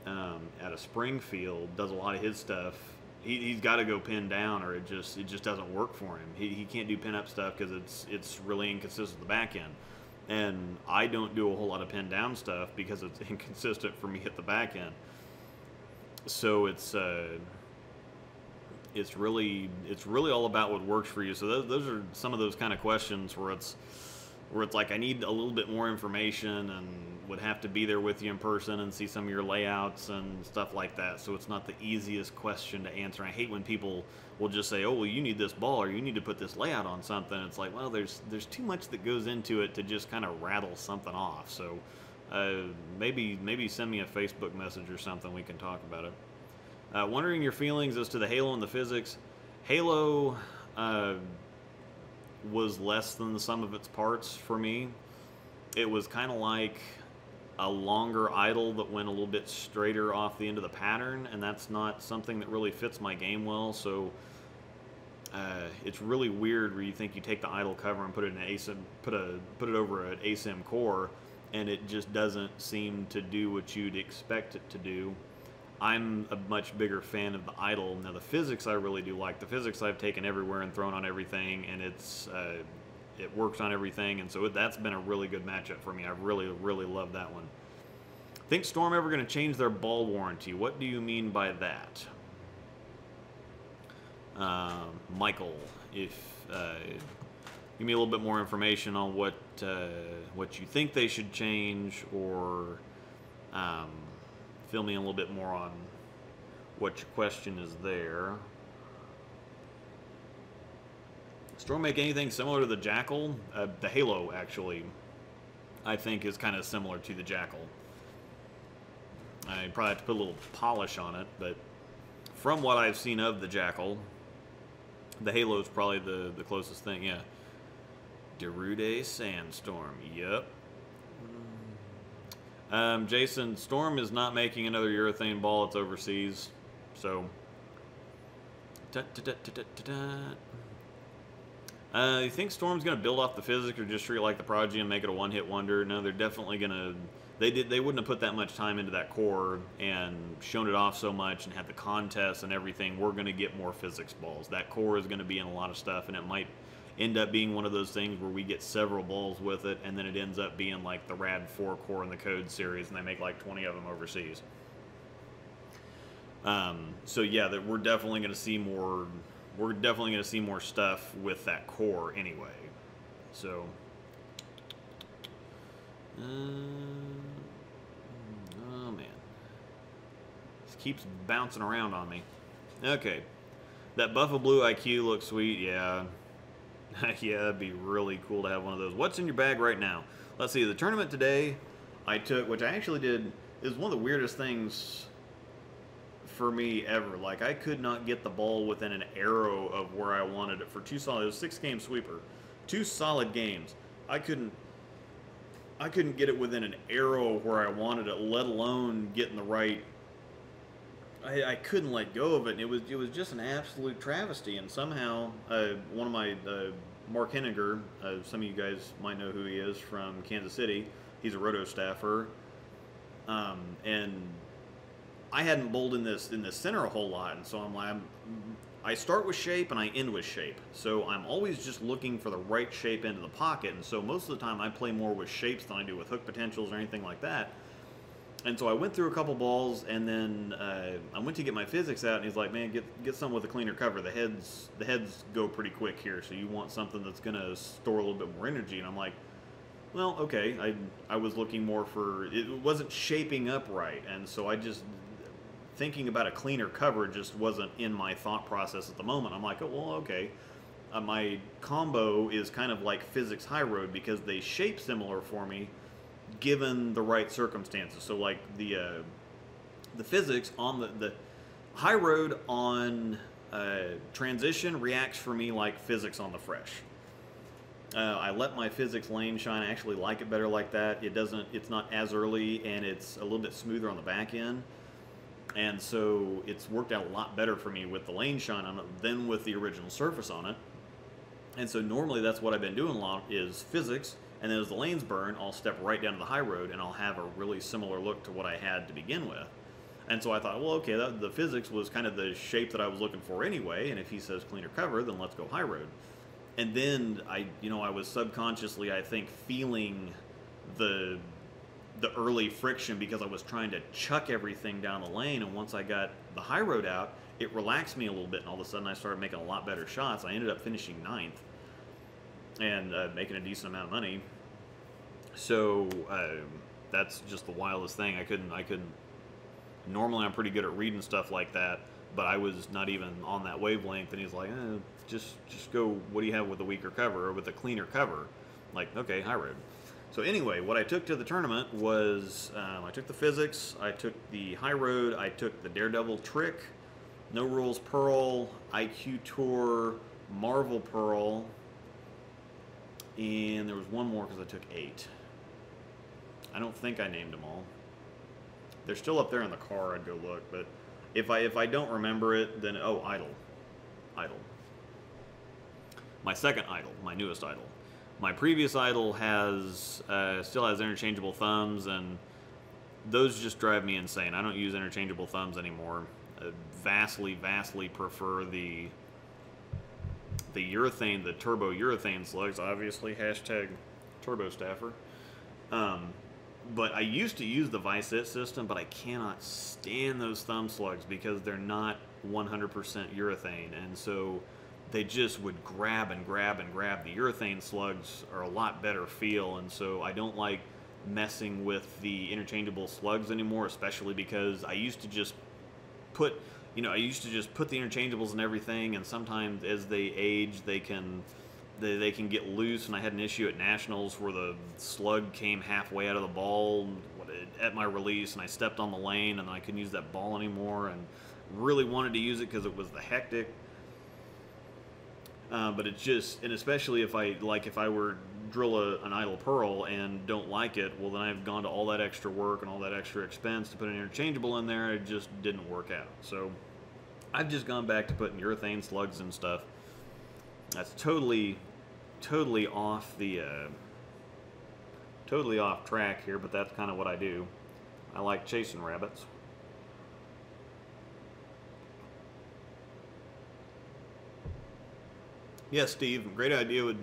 at a Springfield does a lot of his stuff. He's got to go pin down, or it just doesn't work for him. He can't do pin up stuff because it's really inconsistent at the back end. And I don't do a whole lot of pin down stuff because it's inconsistent for me at the back end. So it's really all about what works for you. So those are some of those kind of questions where it's like I need a little bit more information and would have to be there with you in person and see some of your layouts and stuff like that. So it's not the easiest question to answer. I hate when people will just say, oh, well, you need this ball, or you need to put this layout on something. It's like, well, there's too much that goes into it to just kind of rattle something off. So maybe send me a Facebook message or something, we can talk about it. Wondering your feelings as to the Halo and the physics. Halo was less than the sum of its parts for me. It was kind of like a longer idle that went a little bit straighter off the end of the pattern, and that's not something that really fits my game well. So it's really weird where you think you take the idle cover and put it in an ASIM, put it over an ASIM core, and it just doesn't seem to do what you'd expect it to do. I'm a much bigger fan of the idle. Now the physics I really do like. The physics I've taken everywhere and thrown on everything, and it works on everything, and so that's been a really good matchup for me. I really love that one. Think Storm ever going to change their ball warranty? What do you mean by that? Michael, if give me a little bit more information on what you think they should change, or fill me in a little bit more on what your question is there. Storm make anything similar to the Jackal? The Halo, actually, I think is kind of similar to the Jackal. I probably have to put a little polish on it, but from what I've seen of the Jackal, the Halo is probably the closest thing. Yeah. Derude Sandstorm. Yep. Jason, Storm is not making another urethane ball. It's overseas. So. You think Storm's going to build off the physics, or just treat it like the Prodigy and make it a one-hit wonder? No, they're definitely going to. They wouldn't have put that much time into that core and shown it off so much and had the contests and everything. We're going to get more physics balls. That core is going to be in a lot of stuff, and it might end up being one of those things where we get several balls with it, and then it ends up being like the Rad 4 core in the Code series, and they make like 20 of them overseas. So yeah, that we're definitely going to see more. We're definitely going to see more stuff with that core anyway. So, oh man, this keeps bouncing around on me. Okay, that Buffalo Blue IQ looks sweet. Yeah, yeah, that'd be really cool to have one of those. What's in your bag right now? Let's see. The tournament today, I took, which I actually did, is one of the weirdest things for me ever. Like, I could not get the ball within an arrow of where I wanted it for two solid. It was a 6-game sweeper, 2 solid games. I couldn't get it within an arrow where I wanted it, let alone getting the right. I couldn't let go of it, and it was just an absolute travesty. And somehow, one of my Mark Henniger, some of you guys might know who he is from Kansas City. He's a roto staffer, and I hadn't bowled in this center a whole lot, and so I start with shape and I end with shape. So I'm always just looking for the right shape into the pocket, and so most of the time I play more with shapes than I do with hook potentials or anything like that. And so I went through a couple balls, and then I went to get my physics out, and he's like, "Man, get something with a cleaner cover. The heads go pretty quick here, so you want something that's gonna store a little bit more energy." And I'm like, "Well, okay." I was looking more for, it wasn't shaping up right, and so I just, thinking about a cleaner cover just wasn't in my thought process at the moment. I'm like, "Oh, well, okay." My combo is kind of like physics high road because they shape similar for me, given the right circumstances. So like the physics on the high road on transition reacts for me like physics on the fresh. I let my physics lane shine. I actually like it better like that. It's not as early, and it's a little bit smoother on the back end. And so it's worked out a lot better for me with the lane shine on it than with the original surface on it. And so normally that's what I've been doing a lot, is physics. And then as the lanes burn, I'll step right down to the high road, and I'll have a really similar look to what I had to begin with. And so I thought, well, okay, the physics was kind of the shape that I was looking for anyway, and if he says cleaner cover, then let's go high road. And then I was subconsciously, I think, feeling the early friction because I was trying to chuck everything down the lane, and once I got the high road out, it relaxed me a little bit, and all of a sudden I started making a lot better shots. I ended up finishing 9th and making a decent amount of money. So that's just the wildest thing. I couldn't. Normally, I'm pretty good at reading stuff like that, but I was not even on that wavelength. And he's like, just go. What do you have with a weaker cover or with a cleaner cover? Like, okay, high road. So anyway, what I took to the tournament was I took the physics, I took the high road, I took the Daredevil trick, No Rules Pearl, IQ Tour, Marvel Pearl, and there was one more because I took 8. I don't think I named them all. They're still up there in the car. I'd go look, but if I don't remember it, then idle. My second idle, my newest idle. My previous idle still has interchangeable thumbs, and those just drive me insane. I don't use interchangeable thumbs anymore. I vastly prefer the urethane, the turbo urethane slugs. Obviously, hashtag turbo staffer. But I used to use the Vice-It system, but I cannot stand those thumb slugs because they're not 100% urethane, and so they just would grab and grab and grab. The urethane slugs are a lot better feel, and so I don't like messing with the interchangeable slugs anymore, especially because I used to just put the interchangeables and everything, and sometimes as they age, they can get loose, and I had an issue at Nationals where the slug came halfway out of the ball at my release, and I stepped on the lane, and I couldn't use that ball anymore, and really wanted to use it because it was the hectic. But it's just, and especially if I were drill an idle pearl and don't like it, well then I've gone to all that extra work and all that extra expense to put an interchangeable in there. It just didn't work out. So I've just gone back to putting urethane slugs and stuff. That's totally off totally off track here, but that's kind of what I do. I like chasing rabbits. Yes, Steve, great idea. Would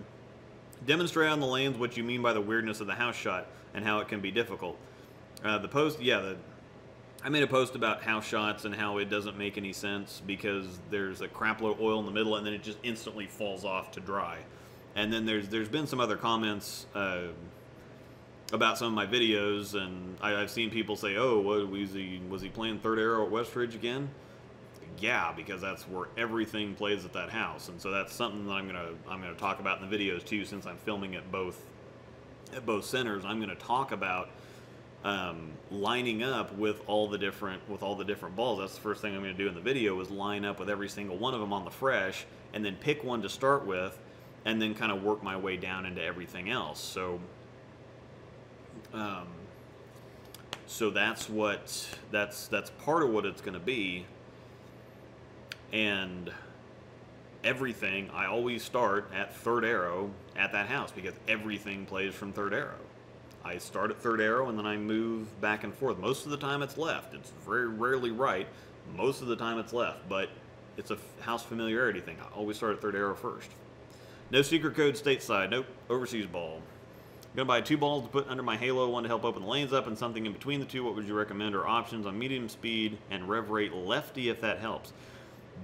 demonstrate on the lanes what you mean by the weirdness of the house shot and how it can be difficult. The post, I made a post about house shots and how it doesn't make any sense because there's a crap load of oil in the middle and then it just instantly falls off to dry. And then there's been some other comments about some of my videos, and I've seen people say, "Oh, what was he playing Third Arrow at Westridge again?" Yeah, because that's where everything plays at that house, and so that's something that I'm gonna talk about in the videos too. Since I'm filming at both centers, I'm gonna talk about lining up with all the different balls. That's the first thing I'm gonna do in the video, is line up with every single one of them on the fresh, and then pick one to start with, and then kind of work my way down into everything else. So that's part of what it's going to be. And everything, I always start at Third Arrow at that house because everything plays from Third Arrow. I start at Third Arrow and then I move back and forth. Most of the time it's left. It's very rarely right. Most of the time it's left, but it's a house familiarity thing. I always start at Third Arrow first. No secret code stateside. Nope. Overseas ball. Gonna buy 2 balls to put under my halo, one to help open the lanes up, and something in between the two. What would you recommend or options on medium speed and rev rate lefty if that helps?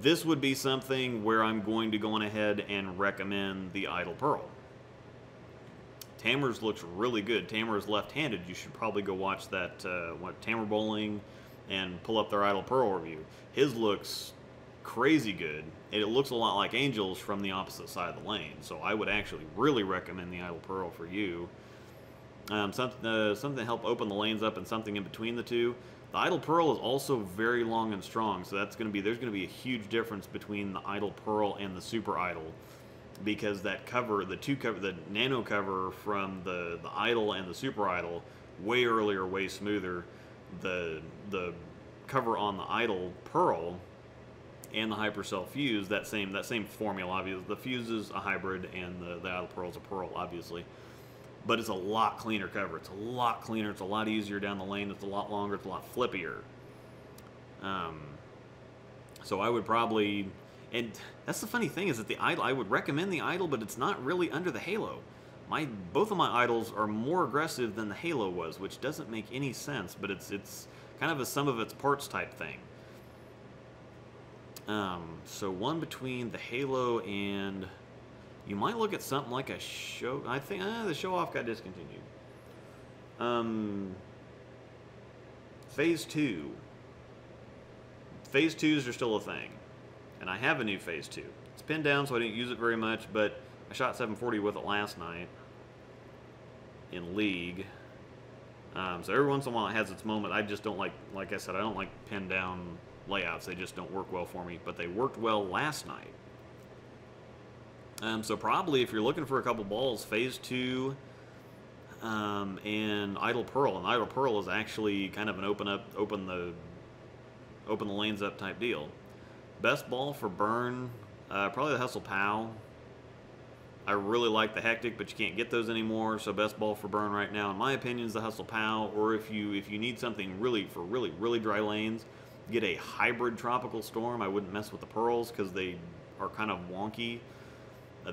This would be something where I'm going to go on ahead and recommend the Idle Pearl. Tamer's looks really good. Tamer's left-handed. You should probably go watch that Tamer Bowling and pull up their Idle Pearl review. His looks crazy good, and it looks a lot like Angel's from the opposite side of the lane. So I would actually really recommend the Idle Pearl for you. Something to help open the lanes up and something in between the two. The Idle Pearl is also very long and strong, so there's going to be a huge difference between the Idle Pearl and the Super Idle, because that cover, the nano cover from the Idle and the Super Idle, way earlier, way smoother. The cover on the Idle Pearl and the Hypercell Fuse, that same formula, obviously. The Fuse is a hybrid, and the Idle Pearl is a Pearl, obviously. But it's a lot cleaner cover. It's a lot cleaner. It's a lot easier down the lane. It's a lot longer. It's a lot flippier. So I would probably, and that's the funny thing, is that the Idle, I would recommend the Idle, but it's not really under the Halo. Both of my Idles are more aggressive than the Halo was, which doesn't make any sense, but it's kind of a sum of its parts type thing. So one between the Halo and, you might look at something like a show. I think the show off got discontinued. Phase 2. Phase 2s are still a thing, and I have a new Phase 2. It's pinned down, so I didn't use it very much, but I shot 740 with it last night in League. So every once in a while it has its moment. I just don't like I said, I don't like pinned down layouts. They just don't work well for me, but they worked well last night. So probably if you're looking for a couple balls, Phase 2 and Idle Pearl. And Idle Pearl is actually kind of an open the lanes up type deal. Best ball for burn, probably the Hustle Pow. I really like the Hectic, but you can't get those anymore. So best ball for burn right now, in my opinion, is the Hustle Pow. Or if you need something really dry lanes, get a hybrid Tropical Storm. I wouldn't mess with the Pearls because they are kind of wonky.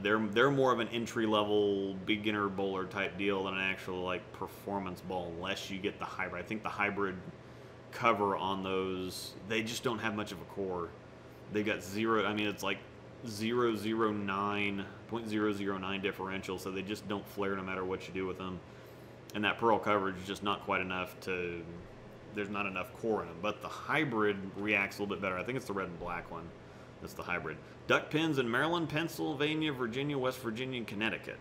They're more of an entry-level beginner bowler type deal than an actual like performance ball, unless you get the hybrid. I think the hybrid cover on those, they just don't have much of a core. They got zero. I mean, it's like 0.009 differential, so they just don't flare no matter what you do with them. And that Pearl coverage is just not quite enough to. There's not enough core in them. But the hybrid reacts a little bit better. I think it's the red and black one. That's the hybrid. Duck pins in Maryland, Pennsylvania, Virginia, West Virginia, and Connecticut.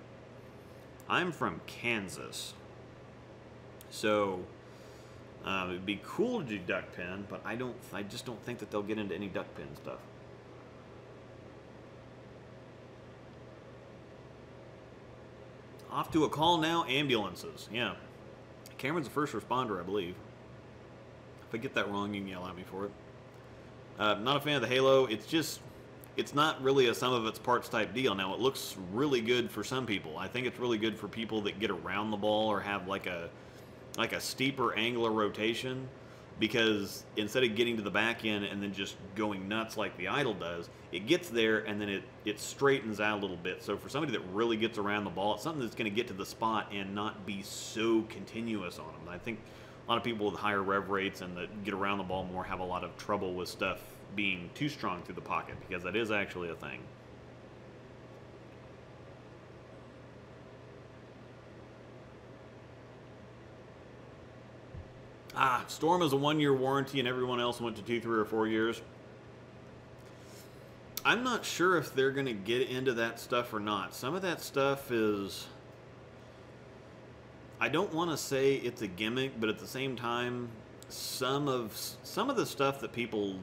I'm from Kansas. So it'd be cool to do duck pin, but I just don't think that they'll get into any duck pin stuff. Off to a call now, ambulances. Yeah. Cameron's a first responder, I believe. If I get that wrong, you can yell at me for it. Not a fan of the Halo. It's not really a sum of its parts type deal. Now, it looks really good for some people. I think it's really good for people that get around the ball or have like a steeper angular rotation, because instead of getting to the back end and then just going nuts like the Idle does, it gets there and then it straightens out a little bit. So for somebody that really gets around the ball, it's something that's going to get to the spot and not be so continuous on them. I think a lot of people with higher rev rates and that get around the ball more have a lot of trouble with stuff being too strong through the pocket, because that is actually a thing. Storm is a 1-year warranty and everyone else went to 2, 3, or 4 years. I'm not sure if they're going to get into that stuff or not. Some of that stuff is, I don't want to say it's a gimmick, but at the same time, some of the stuff that people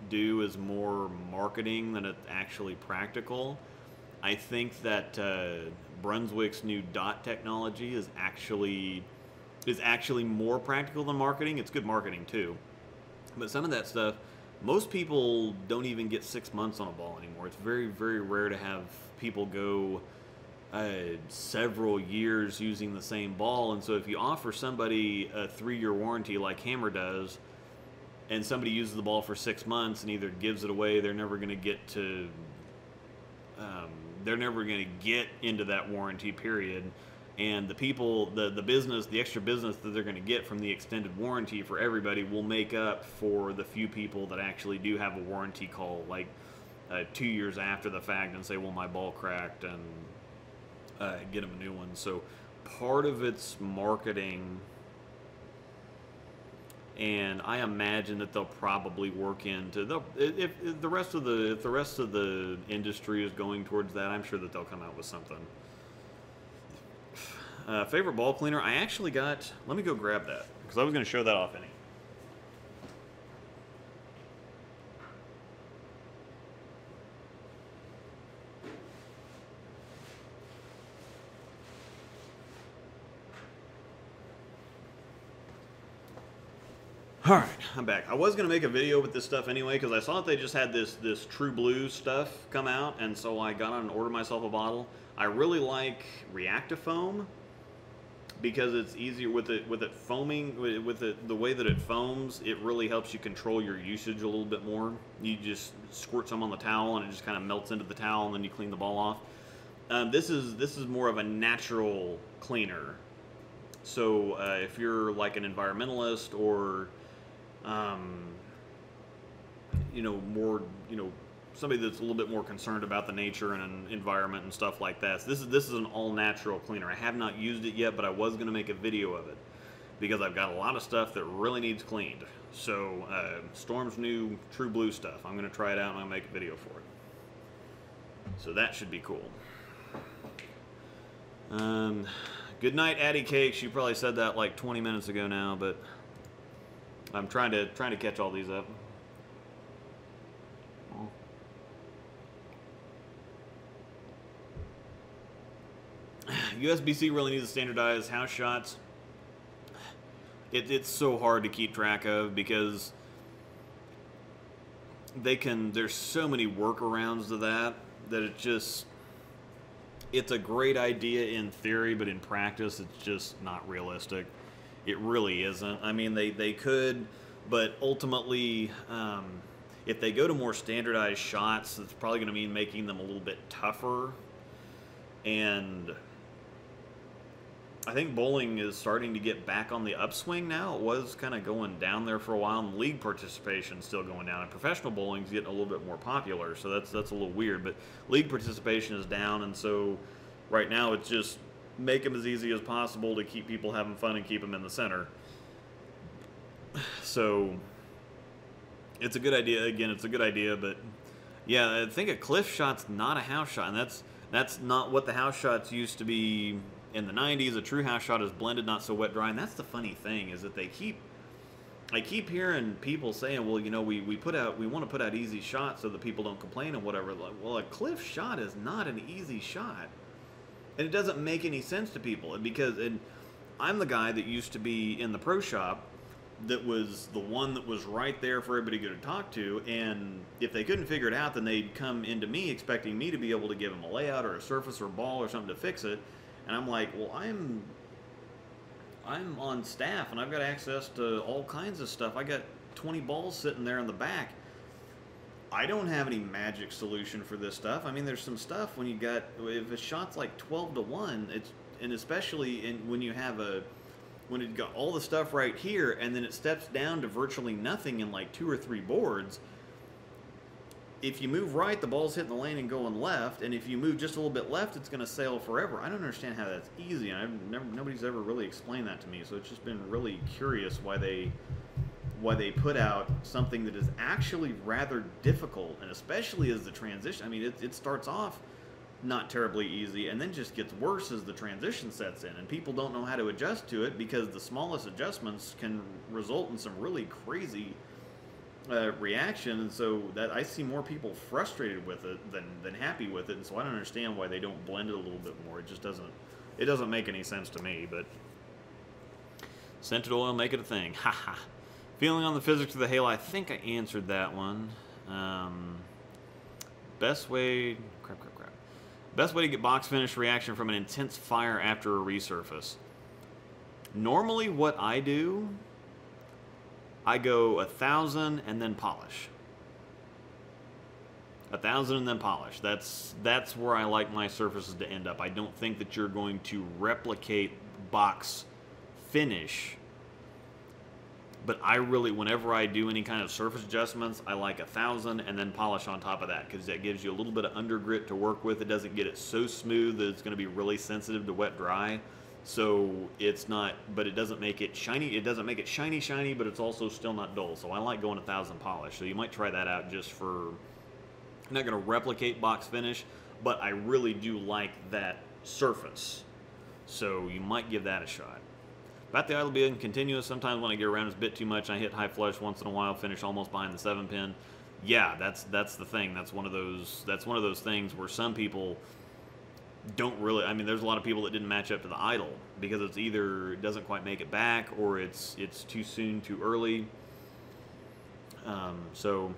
do is more marketing than it's actually practical. I think that Brunswick's new dot technology is actually more practical than marketing. It's good marketing too, but some of that stuff, most people don't even get 6 months on a ball anymore. It's very, very rare to have people go several years using the same ball. And so if you offer somebody a 3-year warranty like Hammer does, and somebody uses the ball for 6 months and either gives it away, they're never going to get into that warranty period. and the people, the business, the extra business that they're going to get from the extended warranty for everybody will make up for the few people that actually do have a warranty call, like 2 years after the fact, and say, well, my ball cracked, and get them a new one. So part of it's marketing, and I imagine that they'll probably work into if the rest of the industry is going towards that, I'm sure that they'll come out with something. Favorite ball cleaner? I actually got. Let me go grab that because I was going to show that off any. All right, I'm back. I was going to make a video with this stuff anyway because I saw that they just had this True Blue stuff come out, and so I got on and ordered myself a bottle. I really like Reactifoam because it's easier with it foaming, with the way that it foams. It really helps you control your usage a little bit more. You just squirt some on the towel and it just kind of melts into the towel, and then you clean the ball off. This is more of a natural cleaner. So if you're like an environmentalist or somebody that's a little bit more concerned about the nature and an environment and stuff like that. So this is an all-natural cleaner. I have not used it yet, but I was going to make a video of it because I've got a lot of stuff that really needs cleaned. So Storm's new True Blue stuff. I'm going to try it out and I'll make a video for it. So that should be cool. Good night, Addie Cakes. You probably said that like 20 minutes ago now, but I'm trying to catch all these up. USB-C really needs to standardize house shots. It's so hard to keep track of because there's so many workarounds to that it's a great idea in theory, but in practice it's just not realistic. It really isn't. I mean, they could, but ultimately, if they go to more standardized shots, it's probably going to mean making them a little bit tougher. And I think bowling is starting to get back on the upswing now. It was kind of going down there for a while, and league participation is still going down. And professional bowling is getting a little bit more popular, so that's a little weird. But league participation is down, and so right now it's just make them as easy as possible to keep people having fun and keep them in the center. So it's a good idea. Again, it's a good idea, but yeah, I think a cliff shot's not a house shot, and that's not what the house shots used to be in the 90s. A true house shot is blended, not so wet dry, and that's the funny thing is that I keep hearing people saying, well, we want to put out easy shots so that people don't complain and whatever. Like, well, a cliff shot is not an easy shot, and it doesn't make any sense to people because I'm the guy that used to be in the pro shop that was the one that was right there for everybody to talk to, and if they couldn't figure it out, then they'd come into me expecting me to be able to give them a layout or a surface or a ball or something to fix it. And I'm like, well, I'm on staff and I've got access to all kinds of stuff. I got 20 balls sitting there in the back. I don't have any magic solution for this stuff. I mean, there's some stuff when if a shot's like 12-1, and especially when it got all the stuff right here and then it steps down to virtually nothing in like 2 or 3 boards. If you move right, the ball's hitting the lane and going left, and if you move just a little bit left, it's going to sail forever. I don't understand how that's easy. Nobody's ever really explained that to me, so it's just been really curious why they put out something that is actually rather difficult, and especially as the transition. I mean, it starts off not terribly easy, and then just gets worse as the transition sets in, and people don't know how to adjust to it because the smallest adjustments can result in some really crazy reaction, and so that I see more people frustrated with it than happy with it, and so I don't understand why they don't blend it a little bit more. It just doesn't make any sense to me. But scented oil, make it a thing. Haha. Feeling on the physics of the hail. I think I answered that one. Best way to get box finish reaction from an intense fire after a resurface. Normally, what I do, I go 1,000 and then polish. 1,000 and then polish. That's where I like my surfaces to end up. I don't think that you're going to replicate box finish, but I really, whenever I do any kind of surface adjustments, I like 1,000 and then polish on top of that, because that gives you a little bit of under grit to work with. It doesn't get it so smooth that it's going to be really sensitive to wet dry. So it's not, but it doesn't make it shiny. It doesn't make it shiny, but it's also still not dull. So I like going 1,000 polish. So you might try that out just for, I'm not going to replicate box finish, but I really do like that surface. So you might give that a shot. Bat the idle being continuous. Sometimes when I get around, it's a bit too much. I hit high flush once in a while, finish almost behind the 7-pin. Yeah, that's the thing. That's one of those things where some people don't really. I mean, there's a lot of people that didn't match up to the idle because it's either it doesn't quite make it back or it's too soon, too early. So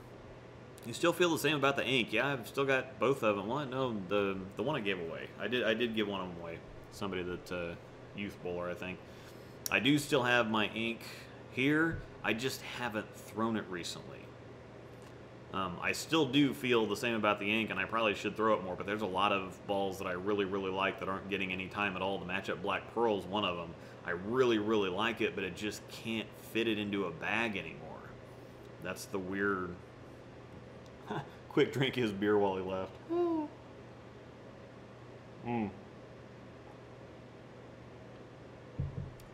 you still feel the same about the ink. Yeah, I've still got both of them. What? No, the one I gave away. I did give one of them away. Somebody that youth bowler, I think. I do still have my ink here. I just haven't thrown it recently. I still do feel the same about the ink, and I probably should throw it more, but there's a lot of balls that I really, really like that aren't getting any time at all. The Matchup Black Pearl is one of them. I really, really like it, but it just can't fit it into a bag anymore. That's the weird... Quick drink his beer while he left.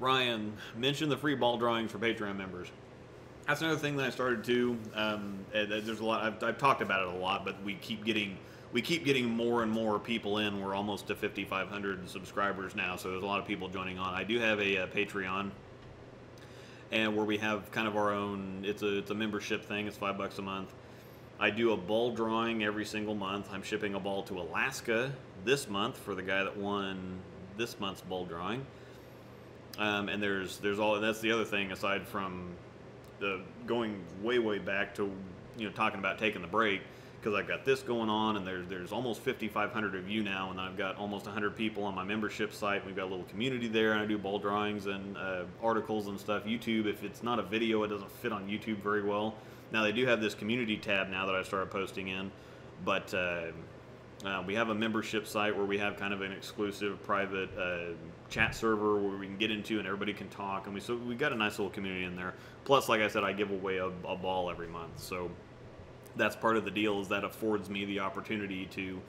Ryan mentioned the free ball drawings for Patreon members. That's another thing that I started to. There's a lot. I've talked about it a lot, but we keep getting more and more people in. We're almost to 5,500 subscribers now, so there's a lot of people joining on. I do have a Patreon, and where we have kind of our own. It's a membership thing. It's $5 a month. I do a ball drawing every single month. I'm shipping a ball to Alaska this month for the guy that won this month's ball drawing. And there's all. That's the other thing aside from the going way back to talking about taking the break, because I've got this going on, and there's almost 5,500 of you now, and I've got almost 100 people on my membership site. We've got a little community there, and I do ball drawings and articles and stuff. YouTube, if it's not a video, it doesn't fit on YouTube very well. Now they do have this community tab now that I started posting in, but we have a membership site where we have kind of an exclusive private chat server where we can get into and everybody can talk, and we got a nice little community in there. Plus, like I said, I give away a ball every month, so that's part of the deal. Is that affords me the opportunity to,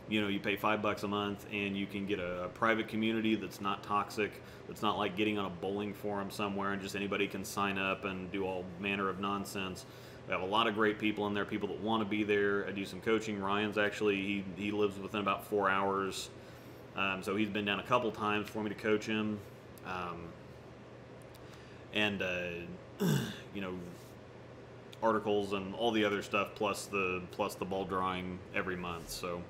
you pay $5 a month and you can get a private community that's not toxic. It's not like getting on a bowling forum somewhere and just anybody can sign up and do all manner of nonsense. We have a lot of great people in there, people that want to be there. I do some coaching. Ryan's actually, he lives within about 4 hours. So he's been down a couple times for me to coach him. Articles and all the other stuff, plus the ball drawing every month. So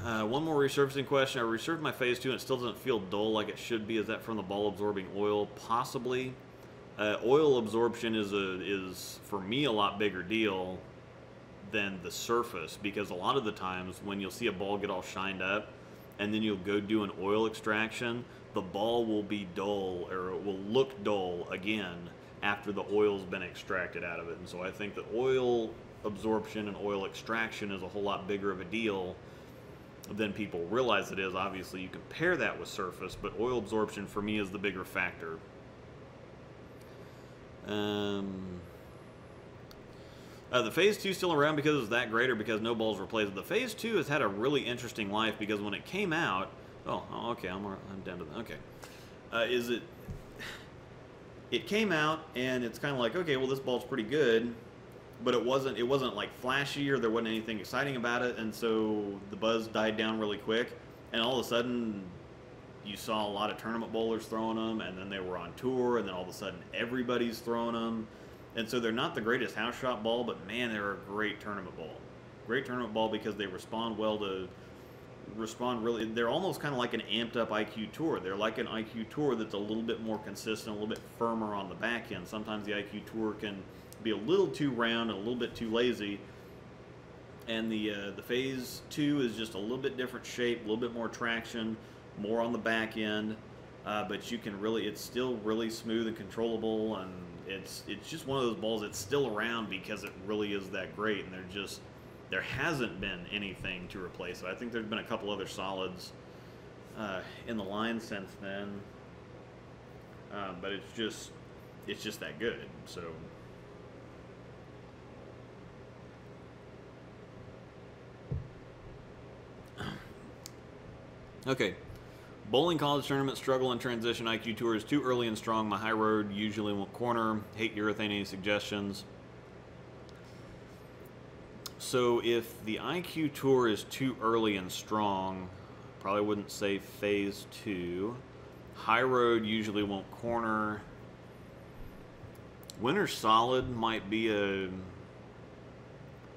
one more resurfacing question. I resurfaced my phase 2 and it still doesn't feel dull like it should be. Is that from the ball absorbing oil? Possibly. Oil absorption is for me a lot bigger deal than the surface, because a lot of the times when you'll see a ball get all shined up and then you'll go do an oil extraction, the ball will be dull, or it will look dull again after the oil's been extracted out of it. And so I think that oil absorption and oil extraction is a whole lot bigger of a deal than people realize it is. Obviously you compare that with surface, but oil absorption for me is the bigger factor. The Phase 2 still around because it's that great, or because no balls replaced it? The Phase 2 has had a really interesting life, because when it came out, okay, I'm down to that. Okay, it came out and it's kind of like, okay, well, this ball's pretty good, but it wasn't like flashy, or there wasn't anything exciting about it, and so the buzz died down really quick, and all of a sudden you saw a lot of tournament bowlers throwing them, and then they were on tour, and then all of a sudden everybody's throwing them. And so they're not the greatest house shot ball, but man, they're a great tournament ball. Great tournament ball because they respond really. They're almost kind of like an amped up IQ Tour. They're like an IQ Tour that's a little bit more consistent, a little bit firmer on the back end. Sometimes the IQ Tour can be a little too round and a little bit too lazy. And the Phase 2 is just a little bit different shape, a little bit more traction, more on the back end. but you can really, it's still really smooth and controllable, and it's just one of those balls that's still around because it really is that great, and there hasn't been anything to replace it. I think there's been a couple other solids in the line since then, but it's just that good. So okay. Bowling college tournament struggle and transition. IQ Tour is too early and strong. My high road usually won't corner. Hate urethane. Any suggestions? So if the IQ Tour is too early and strong, probably wouldn't say phase 2. High road usually won't corner. Winter solid might be a,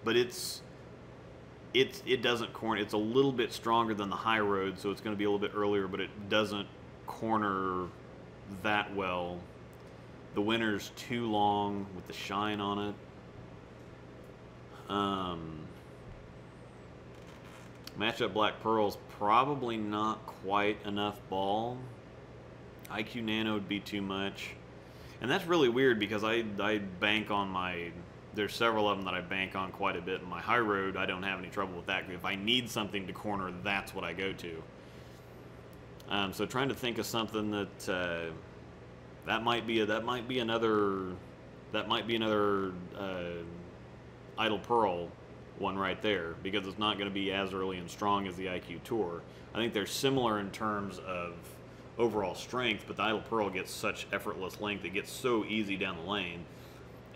but it doesn't corner. It's a little bit stronger than the high road, so it's going to be a little bit earlier, but it doesn't corner that well. The winter's too long with the shine on it. Matchup Black Pearl's probably not quite enough ball. IQ Nano would be too much. And that's really weird because I bank on my... There's several of them that I bank on quite a bit. In my high road, I don't have any trouble with that. If I need something to corner, that's what I go to. So trying to think of something that that might be another Idle Pearl one right there, because it's not going to be as early and strong as the IQ Tour. I think they're similar in terms of overall strength, but the Idle Pearl gets such effortless length. It gets so easy down the lane,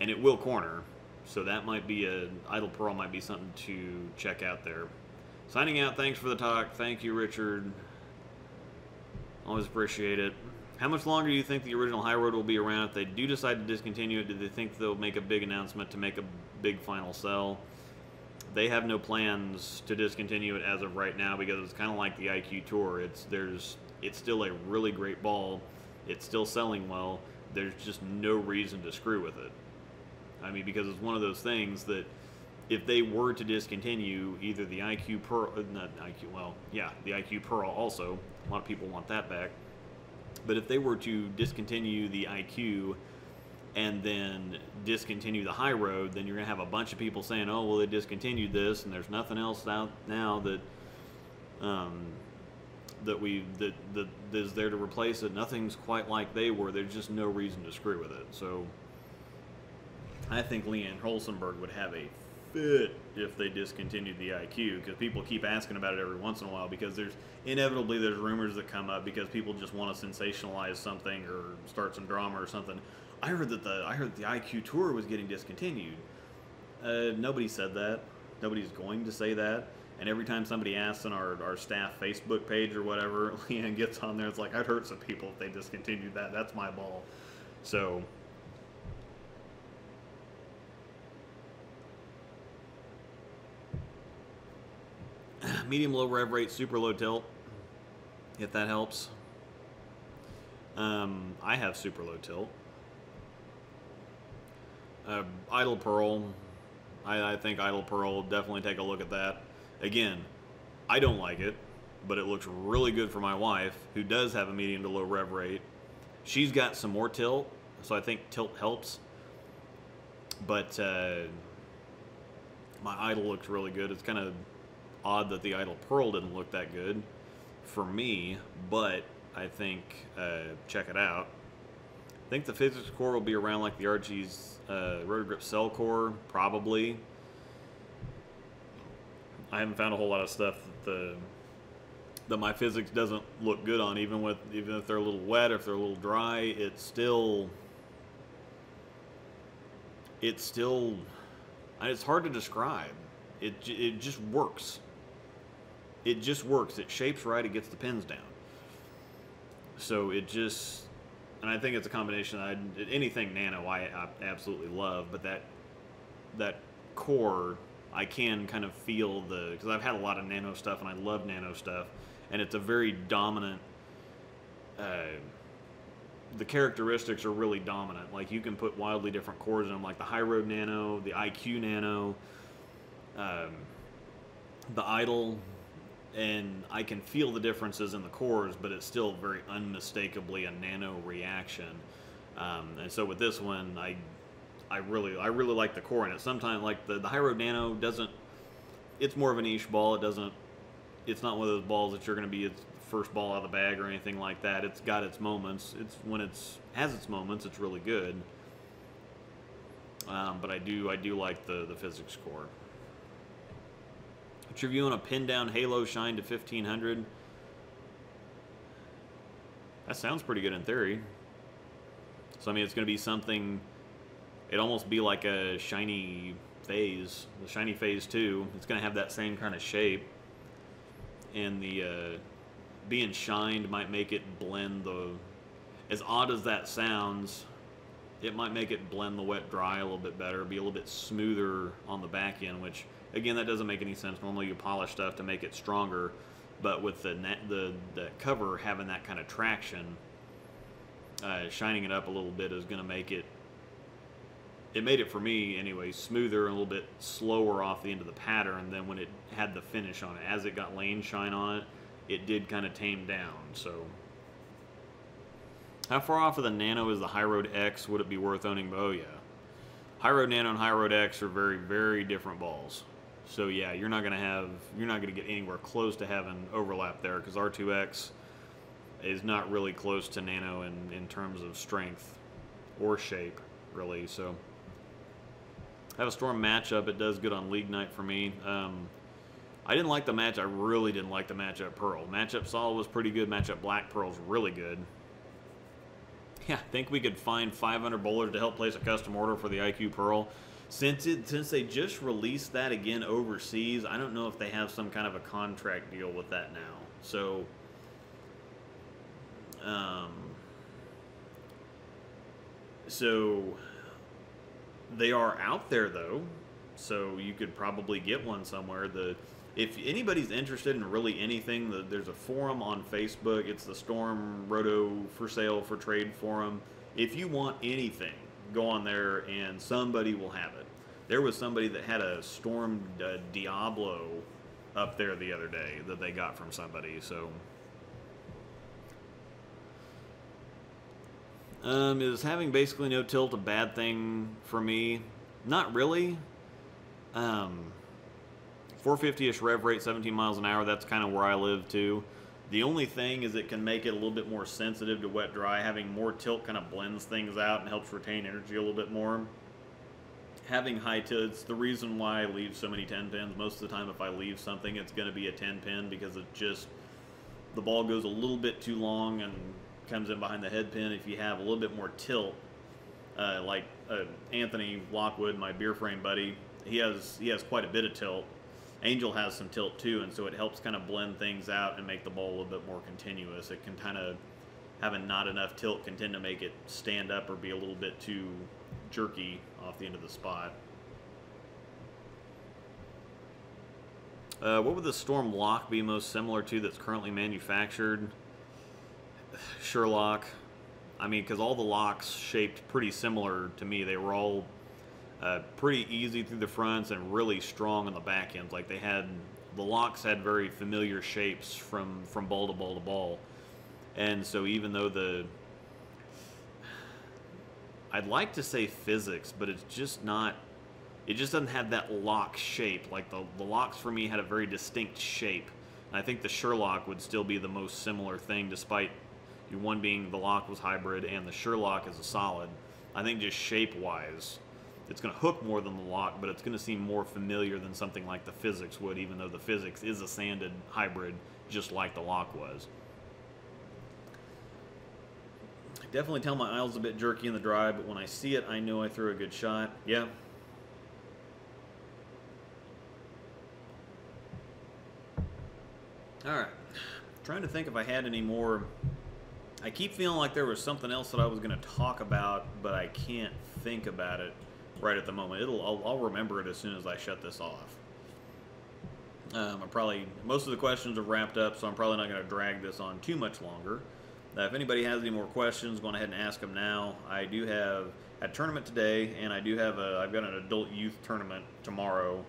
and it will corner. So that might be Idle Pearl might be something to check out there. Signing out. Thanks for the talk. Thank you, Richard. Always appreciate it. How much longer do you think the original High Road will be around? If they do decide to discontinue it, do they think they'll make a big announcement to make a big final sell? They have no plans to discontinue it as of right now, because it's kind of like the IQ Tour. It's still a really great ball. It's still selling well. There's just no reason to screw with it. I mean, because it's one of those things that if they were to discontinue either the IQ Pearl, not IQ, well, yeah, the IQ Pearl also, a lot of people want that back. But if they were to discontinue the IQ and then discontinue the high road, then you're going to have a bunch of people saying, oh, well, they discontinued this, and there's nothing else out now that that is there to replace it. Nothing's quite like they were. There's just no reason to screw with it. So I think Leanne Holsenberg would have a fit if they discontinued the IQ, because people keep asking about it every once in a while, because there's rumors that come up because people just want to sensationalize something or start some drama or something. I heard that the IQ Tour was getting discontinued. Nobody said that. Nobody's going to say that. And every time somebody asks on our staff Facebook page or whatever, Leanne gets on there. It's like, I'd hurt some people if they discontinued that. That's my ball. So medium low rev rate, super low tilt, if that helps. I have super low tilt. Idle Pearl, I think Idle Pearl, definitely take a look at that. Again, I don't like it, but it looks really good for my wife, who does have a medium to low rev rate. She's got some more tilt, so I think tilt helps. But my Idle looks really good. It's kind of odd that the Idle Pearl didn't look that good for me, but I think check it out. I think the physics core will be around like the RG's rotor grip cell core, probably. I haven't found a whole lot of stuff that my physics doesn't look good on, even if they're a little wet or if they're a little dry. It's still it's hard to describe. It just works. It just works. It shapes right. It gets the pins down. So it just, and I think it's a combination. Anything nano I absolutely love, but that core, I can kind of feel because I've had a lot of nano stuff and I love nano stuff, and it's a very dominant, the characteristics are really dominant. Like, you can put wildly different cores in them, like the High Road Nano, the IQ Nano, the Idle. and I can feel the differences in the cores, but it's still very unmistakably a nano reaction. And so with this one, I really like the core in it. Sometimes like the High Road Nano doesn't. It's more of a niche ball. It's not one of those balls that you're going to be its first ball out of the bag or anything like that. It's got its moments. It's when has its moments, it's really good. But I do like the physics core. What's your view on a pin down Halo Shine to 1500? That sounds pretty good in theory. So I mean, it's going to be something. It'd almost be like a shiny phase, the shiny phase 2. It's going to have that same kind of shape, and the being shined might make it blend the. As odd as that sounds, it might make it blend the wet dry a little bit better, be a little bit smoother on the back end, which again, that doesn't make any sense. Normally you polish stuff to make it stronger, but with the cover having that kind of traction, shining it up a little bit is going to make it. It made it for me anyway, smoother and a little bit slower off the end of the pattern than when it had the finish on it. As it got lane shine on it, it did kind of tame down. So, how far off of the Nano is the High Road X? Would it be worth owning? Oh yeah, High Road Nano and High Road X are very, very different balls. So yeah, you're not gonna get anywhere close to having overlap there, because R2X is not really close to Nano in terms of strength or shape, really. So I have a Storm matchup. It does good on league night for me. I didn't like the match. I really didn't like the matchup Pearl. Matchup Sol was pretty good. Matchup Black Pearl's really good. Yeah, I think we could find 500 bowlers to help place a custom order for the IQ Pearl. Since they just released that again overseas, I don't know if they have some kind of a contract deal with that now. So, they are out there though, so you could probably get one somewhere. If anybody's interested in really anything, there's a forum on Facebook. It's the Storm Roto for Sale for Trade forum. If you want anything, go on there and somebody will have it. There was somebody that had a Storm Diablo up there the other day that they got from somebody. So, is having basically no tilt a bad thing for me? Not really. 450-ish rev rate, 17 miles an hour, that's kind of where I live too. The only thing is it can make it a little bit more sensitive to wet dry. Having more tilt kind of blends things out and helps retain energy a little bit more. Having high tilt, it's the reason why I leave so many 10 pins. Most of the time if I leave something, it's going to be a 10 pin, because it just, the ball goes a little bit too long and comes in behind the head pin. If you have a little bit more tilt, like Anthony Lockwood, my beer frame buddy, he has quite a bit of tilt. Angel has some tilt too, and so it helps kind of blend things out and make the ball a little bit more continuous. It can kind of, having not enough tilt can tend to make it stand up or be a little bit too jerky off the end of the spot. What would the Storm lock be most similar to that's currently manufactured? Sherlock. I mean, because all the locks shaped pretty similar to me. They were all pretty easy through the fronts and really strong on the back ends. Like the locks had very familiar shapes from ball to ball to ball. And so even though I'd like to say physics, but it's just not, it just doesn't have that lock shape. Like the locks for me had a very distinct shape. And I think the Sherlock would still be the most similar thing, despite one being the lock was hybrid and the Sherlock is a solid. I think just shape-wise, it's going to hook more than the lock, but it's going to seem more familiar than something like the physics would, even though the physics is a sanded hybrid, just like the lock was. I definitely tell my aisle's a bit jerky in the dry, but when I see it, I know I threw a good shot. Yeah. All right. Trying to think if I had any more. I keep feeling like there was something else that I was going to talk about, but I can't think about it right at the moment. I'll remember it as soon as I shut this off. Most of the questions are wrapped up, so I'm probably not going to drag this on too much longer. If anybody has any more questions, go ahead and ask them now. I do have a tournament today, and I've got an adult youth tournament tomorrow.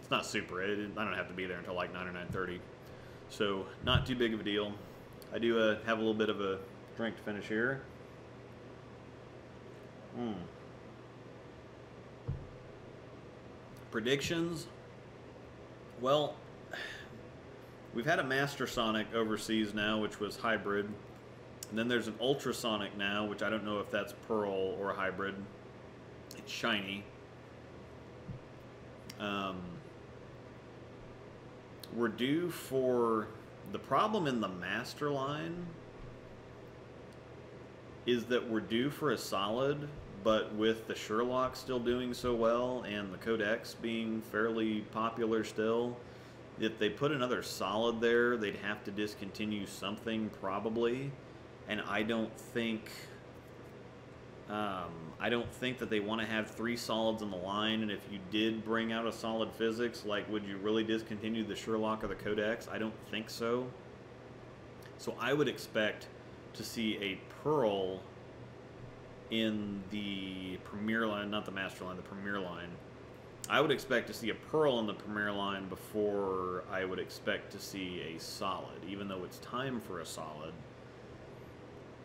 It's not super. I don't have to be there until like 9 or 9:30. So not too big of a deal. I do have a little bit of a drink to finish here. Predictions? Well, we've had a Master Sonic overseas now, which was hybrid. And then there's an Ultrasonic now, which I don't know if that's Pearl or hybrid. It's shiny. We're due for... The problem in the Master line is that we're due for a solid, but with the Sherlock still doing so well and the Codex being fairly popular still, if they put another solid there, they'd have to discontinue something probably. And I don't think that they want to have 3 solids in the line. And if you did bring out a solid physics, like, would you really discontinue the Sherlock or the Codex? I don't think so. So I would expect to see a Pearl in the Premier line, not the Master line, the Premier line. I would expect to see a Pearl in the Premier line before I would expect to see a solid, even though it's time for a solid.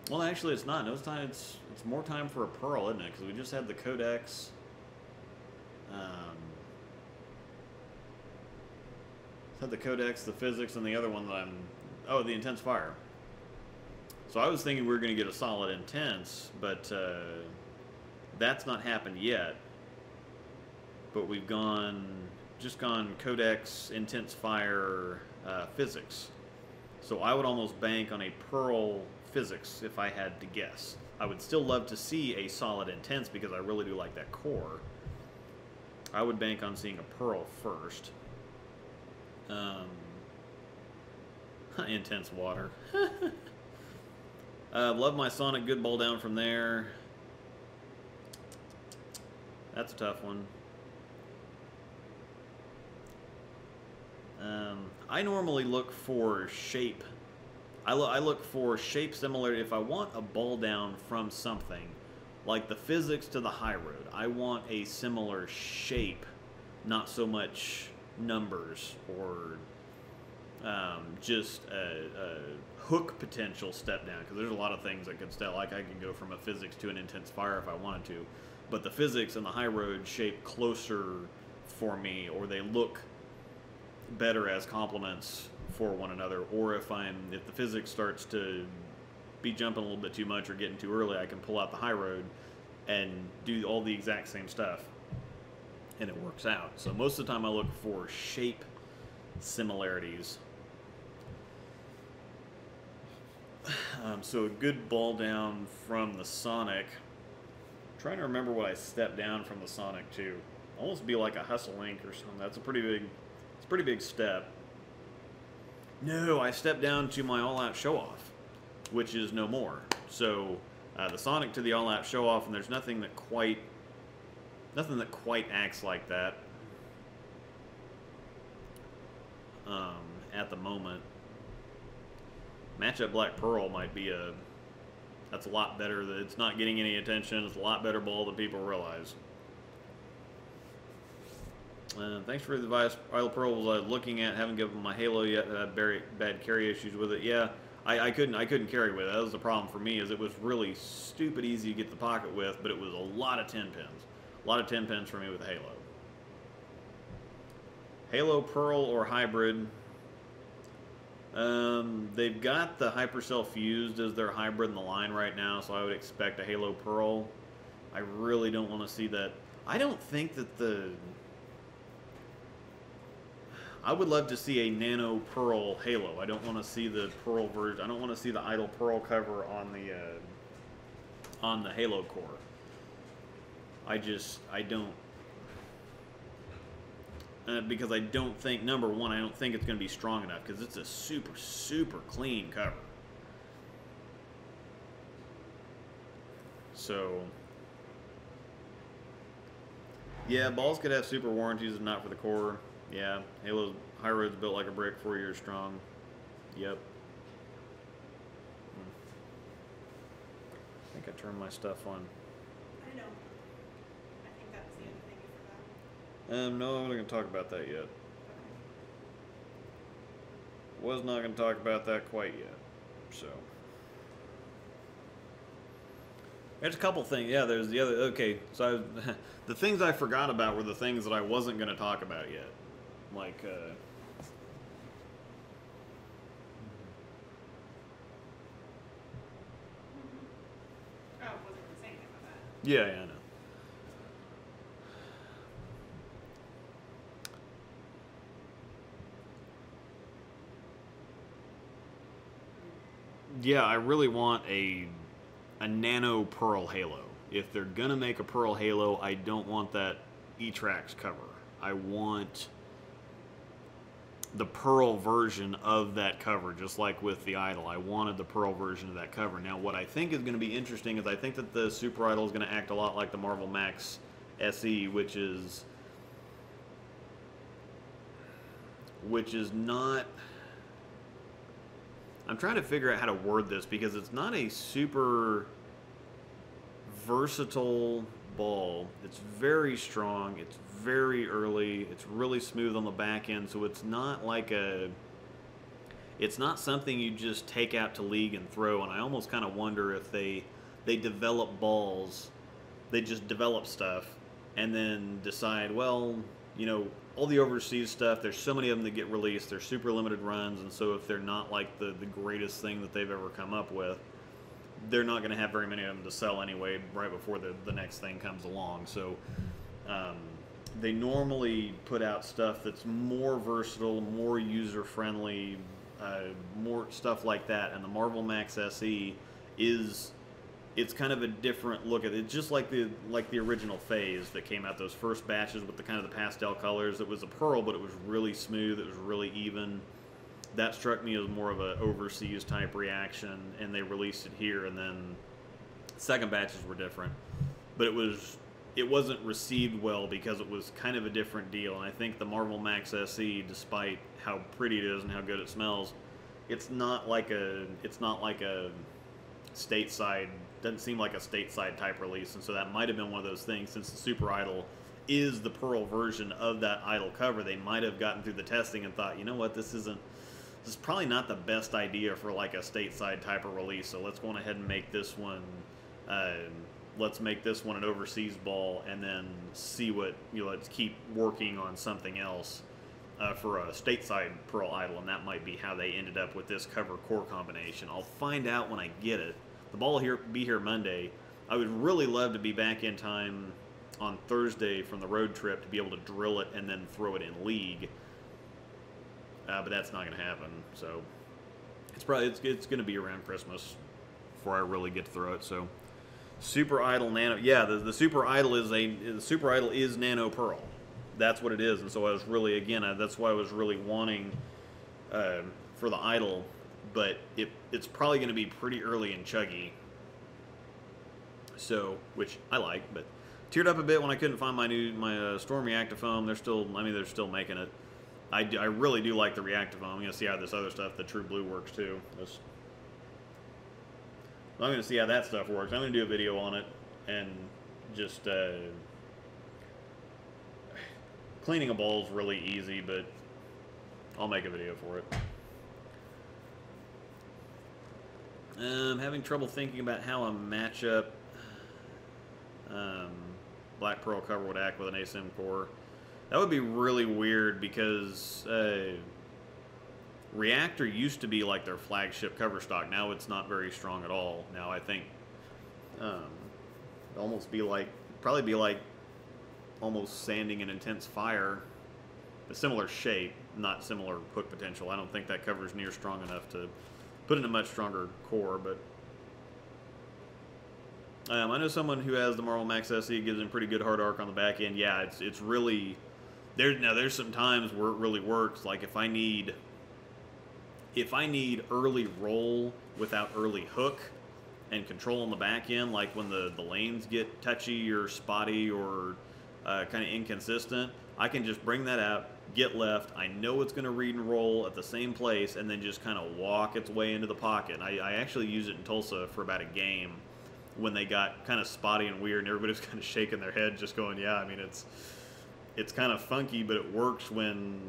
Well, actually, it's not. No, it's more time for a Pearl, isn't it? Because we just had the Codex. Had the Codex, the Physics, and the other one that oh, the Intense Fire. So I was thinking we were going to get a solid Intense, but that's not happened yet. But we've just gone Codex, Intense Fire, Physics. So I would almost bank on a Pearl Physics if I had to guess. I would still love to see a solid Intense because I really do like that core. I would bank on seeing a Pearl first. Intense Water. Love my Sonic, good ball down from there. That's a tough one. I normally look for shape. I look for shape similar. If I want a ball down from something, like the Physics to the High Road, I want a similar shape, not so much numbers or just a hook potential step down, because there's a lot of things that could step. Like I can go from a Physics to an Intense Fire if I wanted to, but the Physics and the High Road shape closer for me, or they look better as complements for one another. Or if the Physics starts to be jumping a little bit too much or getting too early, I can pull out the High Road and do all the exact same stuff, and it works out. So most of the time I look for shape similarities. So a good ball down from the Sonic. I'm trying to remember what I stepped down from the Sonic to. Almost be like a Hustle Link or something. That's a pretty big step. No, I stepped down to my All Out Show Off, which is no more. So the Sonic to the All Out Show Off, and there's nothing that quite acts like that at the moment. Matchup Black Pearl might be that's a lot better. It's not getting any attention. It's a lot better ball than people realize. Thanks for the advice. Idle Pearl was looking at, haven't given my Halo yet. Had very bad carry issues with it. Yeah, I couldn't carry with it. That was the problem for me. Is it was really stupid easy to get the pocket with, but it was a lot of 10 pins. A lot of 10 pins for me with Halo. Halo Pearl or hybrid. They've got the Hypercell Fused as their hybrid in the line right now, so I would expect a Halo Pearl. I really don't want to see that. I don't think that I would love to see a Nano Pearl Halo. I don't want to see the Pearl version. I don't want to see the Idle Pearl cover on the Halo core. I don't. Because I don't think, number one, I don't think it's going to be strong enough, because it's a super, super clean cover. So, yeah, balls could have super warranties if not for the core. Yeah, Halo's High Road's built like a brick, 4 years strong. Yep. I think I turned my stuff on. I know. I think that's the only thing you forgot. No, I'm not going to talk about that yet. was not going to talk about that quite yet. So there's a couple things. Yeah, there's the other. Okay, so the things I forgot about were the things that I wasn't going to talk about yet, like. Oh, wasn't going to say anything about that. Yeah, I know. Yeah, I really want a nano pearl halo. If they're gonna make a pearl halo, I don't want that E-Trax cover. I want the pearl version of that cover, just like with the Idol. I wanted the pearl version of that cover. Now, what I think is going to be interesting is I think that the Super Idol is going to act a lot like the Marvel Max SE, which is not. I'm trying to figure out how to word this because it's not a super versatile ball. It's very strong. It's very early. It's really smooth on the back end, so it's not like it's not something you just take out to league and throw. And I almost kind of wonder if they develop balls, they just develop stuff, and then decide, well, you know, all the overseas stuff, there's so many of them that get released. They're super limited runs, and so if they're not like the greatest thing that they've ever come up with, they're not going to have very many of them to sell anyway right before the next thing comes along. So they normally put out stuff that's more versatile, more user-friendly, more stuff like that. And the Marvel Max SE it's kind of a different look at it. It's just like the original Phase that came out, those first batches with the kind of the pastel colors. It was a pearl, but it was really smooth. It was really even. That struck me as more of an overseas type reaction, and they released it here. And then second batches were different, but it wasn't received well because it was kind of a different deal. And I think the Marvel Max SE, despite how pretty it is and how good it smells, it's not like a stateside. Doesn't seem like a stateside type release, and so that might have been one of those things. Since the Super Idol is the pearl version of that Idol cover, they might have gotten through the testing and thought, you know what, this is probably not the best idea for like a stateside type of release. So let's go on ahead and make this one. Let's make this one an overseas ball, and then see what let's keep working on something else for a stateside pearl Idol, and that might be how they ended up with this cover core combination. I'll find out when I get it. The ball will be here Monday. I would really love to be back in time on Thursday from the road trip to be able to drill it and then throw it in league. But that's not going to happen. So it's going to be around Christmas before I really get to throw it. So Super Idol Nano, yeah, the Super Idol is Nano Pearl. That's what it is. And so I was really, again, that's why I was really wanting for the Idol. But it's probably going to be pretty early and chuggy, so which I like. But teared up a bit when I couldn't find my Storm Reactifoam. They're still making it. I really do like the Reactifoam. I'm going to see how this other stuff, the True Blue, works too. I'm going to see how that stuff works. I'm going to do a video on it and just cleaning a ball is really easy, but I'll make a video for it. Having trouble thinking about how a matchup Black Pearl cover would act with an ASIM core. That would be really weird because Reactor used to be like their flagship cover stock. Now it's not very strong at all. Now I think probably be like almost Sanding and Intense Fire. A similar shape, not similar hook potential. I don't think that cover is near strong enough to put in a much stronger core, but I know someone who has the Marvel Max SE, gives him pretty good hard arc on the back end. Yeah, it's really there's some times where it really works. Like if I need early roll without early hook and control on the back end, like when the lanes get touchy or spotty or kind of inconsistent, I can just bring that out, get left. I know it's going to read and roll at the same place, and then just kind of walk its way into the pocket. I actually used it in Tulsa for about a game when they got kind of spotty and weird, and everybody was kind of shaking their head, just going, yeah, I mean, it's kind of funky, but it works when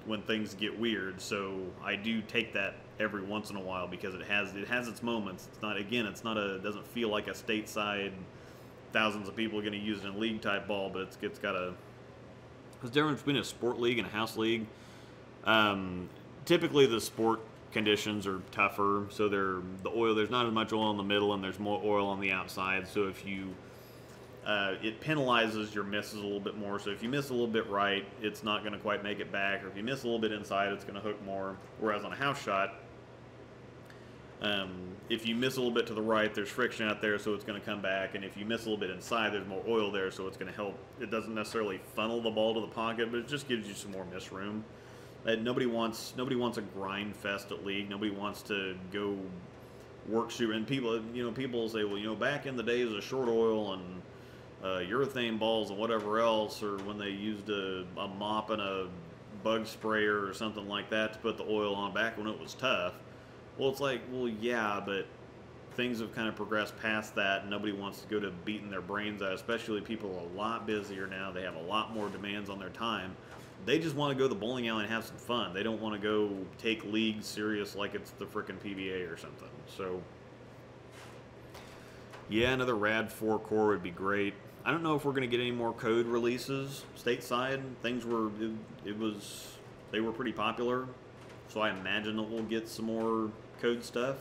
when things get weird. So I do take that every once in a while because it has its moments. It's not, again, it's not a, it doesn't feel like a stateside thousands of people are going to use it in league type ball, but it's got a, there's a difference between a sport league and a house league. Typically the sport conditions are tougher, so there's not as much oil in the middle and there's more oil on the outside. So if you it penalizes your misses a little bit more. So if you miss a little bit right, it's not going to quite make it back, or if you miss a little bit inside, it's going to hook more. Whereas on a house shot, if you miss a little bit to the right, there's friction out there, so it's going to come back. And if you miss a little bit inside, there's more oil there, so it's going to help. It doesn't necessarily funnel the ball to the pocket, but it just gives you some more miss room. Nobody wants a grind fest at league. Nobody wants to go work shoot. And people, people say, well, back in the days of short oil and urethane balls and whatever else, or when they used a mop and a bug sprayer or something like that to put the oil on back when it was tough. Well, it's like, well, yeah, but things have kind of progressed past that, and nobody wants to go to beating their brains out, especially people are a lot busier now. They have a lot more demands on their time. They just want to go to the bowling alley and have some fun. They don't want to go take league serious like it's the frickin' PBA or something. So, yeah, another Rad 4 core would be great. I don't know if we're going to get any more code releases stateside. Things were, they were pretty popular. So I imagine that we'll get some more code stuff.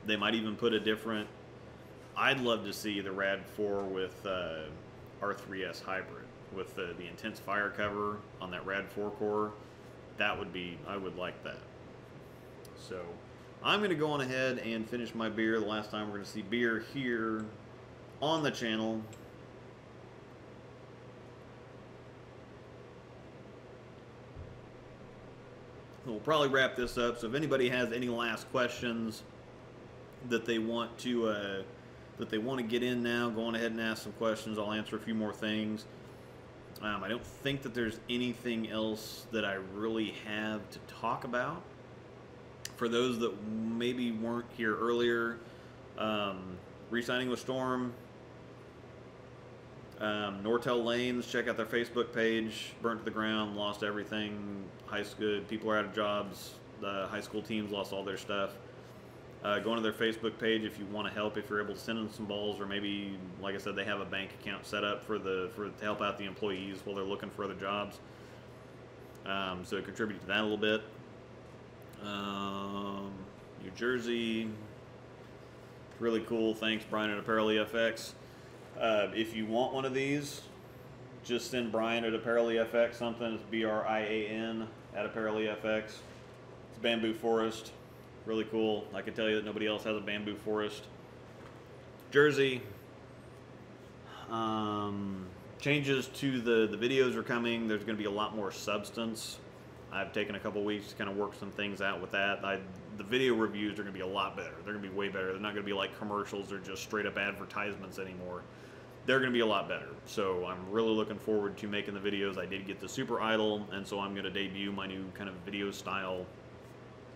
They might even put a different, I'd love to see the Rad 4 with R3S hybrid with the intense fire cover on that Rad 4 core. That would be, I would like that. So I'm going to go on ahead and finish my beer. The last time we're going to see beer here on the channel. We'll probably wrap this up. So if anybody has any last questions that they want to get in now, go on ahead and ask some questions. I'll answer a few more things. I don't think that there's anything else that I really have to talk about. For those that maybe weren't here earlier, re-signing with Storm, Nortel Lanes, check out their Facebook page. Burnt to the ground, lost everything. High school people are out of jobs. The high school teams lost all their stuff. Go into their Facebook page if you want to help. If you're able to send them some balls, or maybe, like I said, they have a bank account set up to help out the employees while they're looking for other jobs. So contribute to that a little bit. New Jersey, really cool. Thanks, Brian at Apparel EFX. If you want one of these, just send Brian at Apparel EFX something. It's BRIAN at Apparel EFX. It's bamboo forest. Really cool. I can tell you that nobody else has a bamboo forest. Jersey. Changes to the videos are coming. There's going to be a lot more substance. I've taken a couple weeks to kind of work some things out with that. The video reviews are going to be a lot better. They're going to be way better. They're not going to be like commercials or just straight up advertisements anymore. They're going to be a lot better. So I'm really looking forward to making the videos. I did get the Super Idol, and so I'm going to debut my new kind of video style.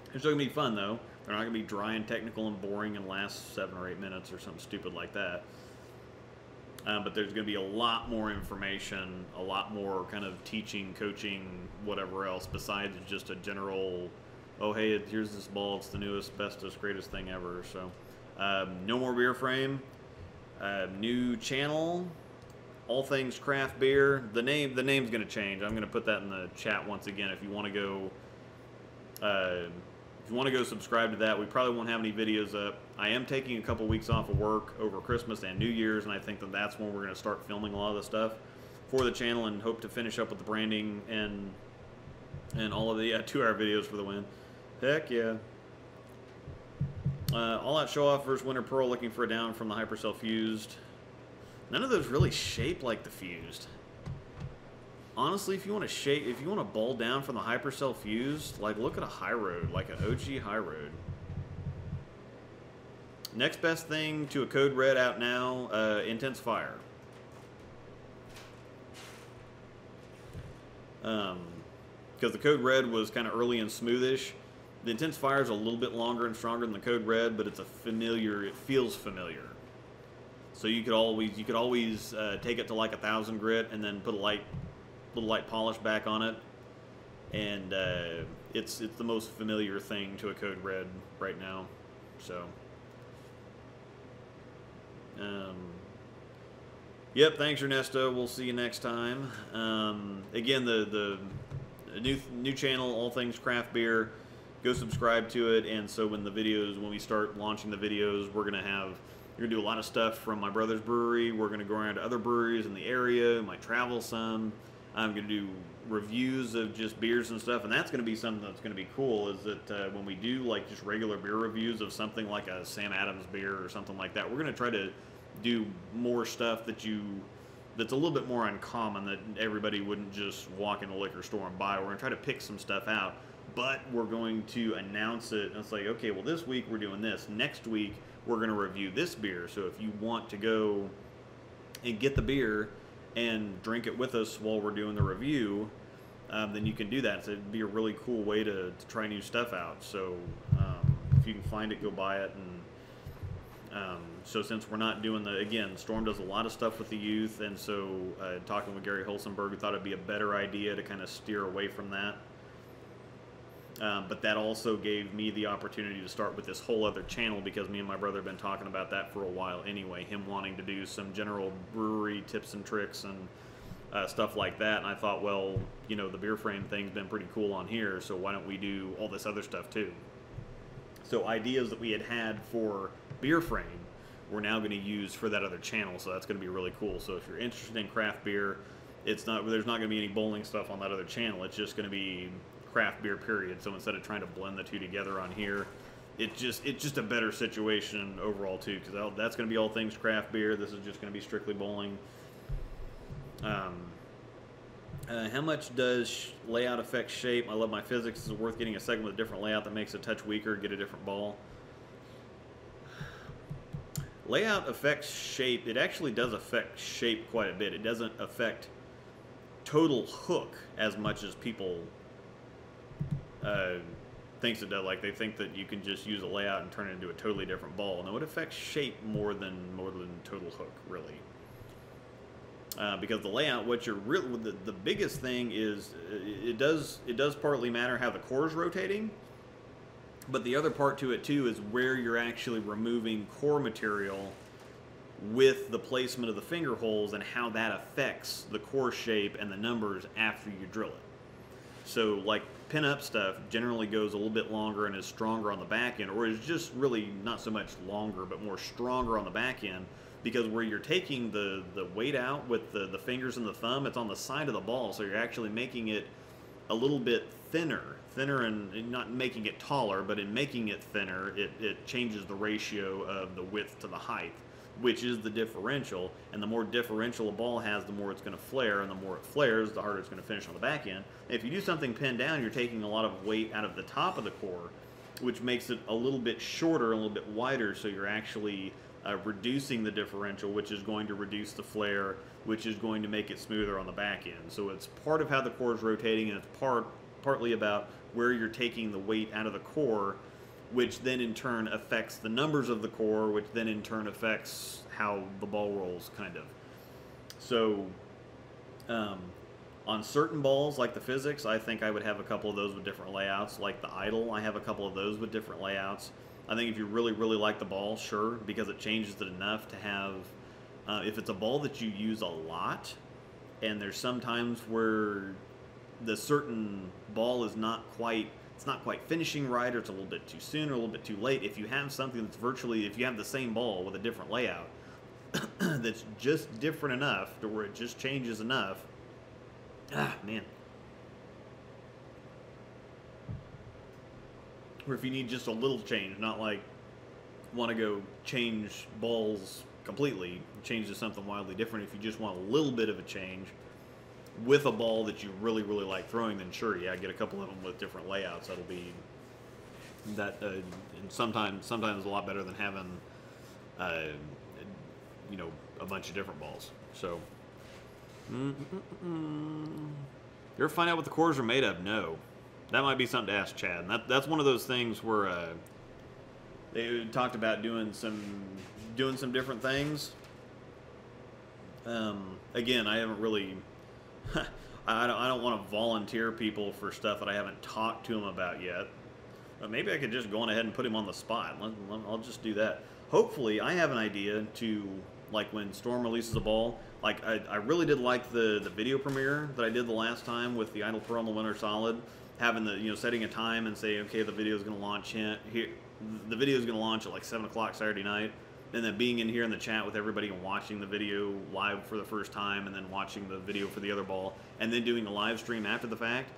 It's still going to be fun, though. They're not going to be dry and technical and boring and last 7 or 8 minutes or something stupid like that. But there's going to be a lot more information, a lot more kind of teaching, coaching, whatever else, besides just a general, oh, hey, here's this ball. It's the newest, bestest, greatest thing ever. So no more beer frame. New channel, all things craft beer. The name's going to change. I'm going to put that in the chat once again. If you want to go, subscribe to that. We probably won't have any videos up. I am taking a couple weeks off of work over Christmas and New Year's, and I think that that's when we're going to start filming a lot of the stuff for the channel, and hope to finish up with the branding and all of the 2-hour videos for the win. Heck yeah. All Out Show Off versus Winter Pearl, looking for a down from the Hypercell Fused. None of those really shape like the Fused. Honestly, if you want to ball down from the Hypercell Fused, like look at a High Road, like an OG High Road. Next best thing to a Code Red out now, Intense Fire. Because the Code Red was kind of early and smoothish. The Intense Fire is a little bit longer and stronger than the Code Red, but it's it feels familiar. So you could always take it to like 1,000 grit and then put a little light polish back on it. and it's the most familiar thing to a Code Red right now. So, yep. Thanks, Ernesto. We'll see you next time. Again, the new channel, All Things Craft Beer. Go subscribe to it, and so when we start launching the videos, we're gonna do a lot of stuff from my brother's brewery. We're gonna go around to other breweries in the area. Might travel some. I'm gonna do reviews of just beers and stuff, and that's gonna be something that's gonna be cool. Is that when we do like just regular beer reviews of something like a Sam Adams beer or something like that, we're gonna try to do more stuff that's a little bit more uncommon, that everybody wouldn't just walk in the liquor store and buy. We're gonna try to pick some stuff out. But we're going to announce it, and it's like, okay, well, this week we're doing this. Next week, we're going to review this beer. So if you want to go and get the beer and drink it with us while we're doing the review, then you can do that. So it'd be a really cool way to try new stuff out. So if you can find it, go buy it. And so since we're not doing again, Storm does a lot of stuff with the youth, and so talking with Gary Holsenberg, we thought it'd be a better idea to kind of steer away from that. But that also gave me the opportunity to start with this whole other channel, because me and my brother have been talking about that for a while anyway, him wanting to do some general brewery tips and tricks and stuff like that. And I thought, well, you know, the beer frame thing's been pretty cool on here, so why don't we do all this other stuff too? So ideas that we had for beer frame, we're now going to use for that other channel, so that's going to be really cool. So if you're interested in craft beer, there's not going to be any bowling stuff on that other channel. It's just going to be craft beer, period. So instead of trying to blend the two together on here, it's just a better situation overall too, because that's going to be all things craft beer. This is just going to be strictly bowling. How much does layout affect shape? I love my physics. Is it worth getting a segment with a different layout that makes it a touch weaker, get a different ball? Layout affects shape. It actually does affect shape quite a bit. It doesn't affect total hook as much as people thinks it does. Like, they think that you can just use a layout and turn it into a totally different ball. No, it affects shape more than total hook, really. Because the layout, what you're really, the biggest thing is, it does partly matter how the core is rotating, but the other part to it too is where you're actually removing core material with the placement of the finger holes, and how that affects the core shape and the numbers after you drill it. So like pin-up stuff generally goes a little bit longer and is stronger on the back end, or is just really not so much longer, but more stronger on the back end, because where you're taking the weight out with the fingers and the thumb, it's on the side of the ball, so you're actually making it a little bit thinner and not making it taller, but in making it thinner, it changes the ratio of the width to the height, which is the differential. And the more differential a ball has, the more it's going to flare, and the more it flares, the harder it's going to finish on the back end. And if you do something pinned down, you're taking a lot of weight out of the top of the core, which makes it a little bit shorter, a little bit wider, so you're actually reducing the differential, which is going to reduce the flare, which is going to make it smoother on the back end. So it's part of how the core is rotating, and it's partly about where you're taking the weight out of the core, which then in turn affects the numbers of the core, which then in turn affects how the ball rolls, kind of. So on certain balls, like the Physics, I think I would have a couple of those with different layouts. Like the Idol, I have a couple of those with different layouts. I think if you really, really like the ball, sure, because it changes it enough to have, if it's a ball that you use a lot, and there's some times where the certain ball is not quite, it's not quite finishing right, or it's a little bit too soon or a little bit too late. If you have something that's virtually, if you have the same ball with a different layout, that's just different enough to where it just changes enough. Man. Or if you need just a little change, not like want to go change balls completely, change to something wildly different. If you just want a little bit of a change with a ball that you really, really like throwing, then sure, yeah, get a couple of them with different layouts. That'll be that, and sometimes a lot better than having, you know, a bunch of different balls. So, you ever find out what the cores are made of? No. That might be something to ask Chad. And that's one of those things where they talked about doing some different things. Again, I haven't really. I don't want to volunteer people for stuff that I haven't talked to them about yet. But maybe I could just go on ahead and put him on the spot. I'll just do that. Hopefully, I have an idea to, like, when Storm releases a ball. Like, I really did like the video premiere that I did the last time with the Idle Pearl and the Winter Solid. Having the, setting a time and say, okay, the video is going to launch here. The video is going to launch at like 7 o'clock Saturday night. And then being in here in the chat with everybody and watching the video live for the first time, and then watching the video for the other ball, and then doing a live stream after the fact.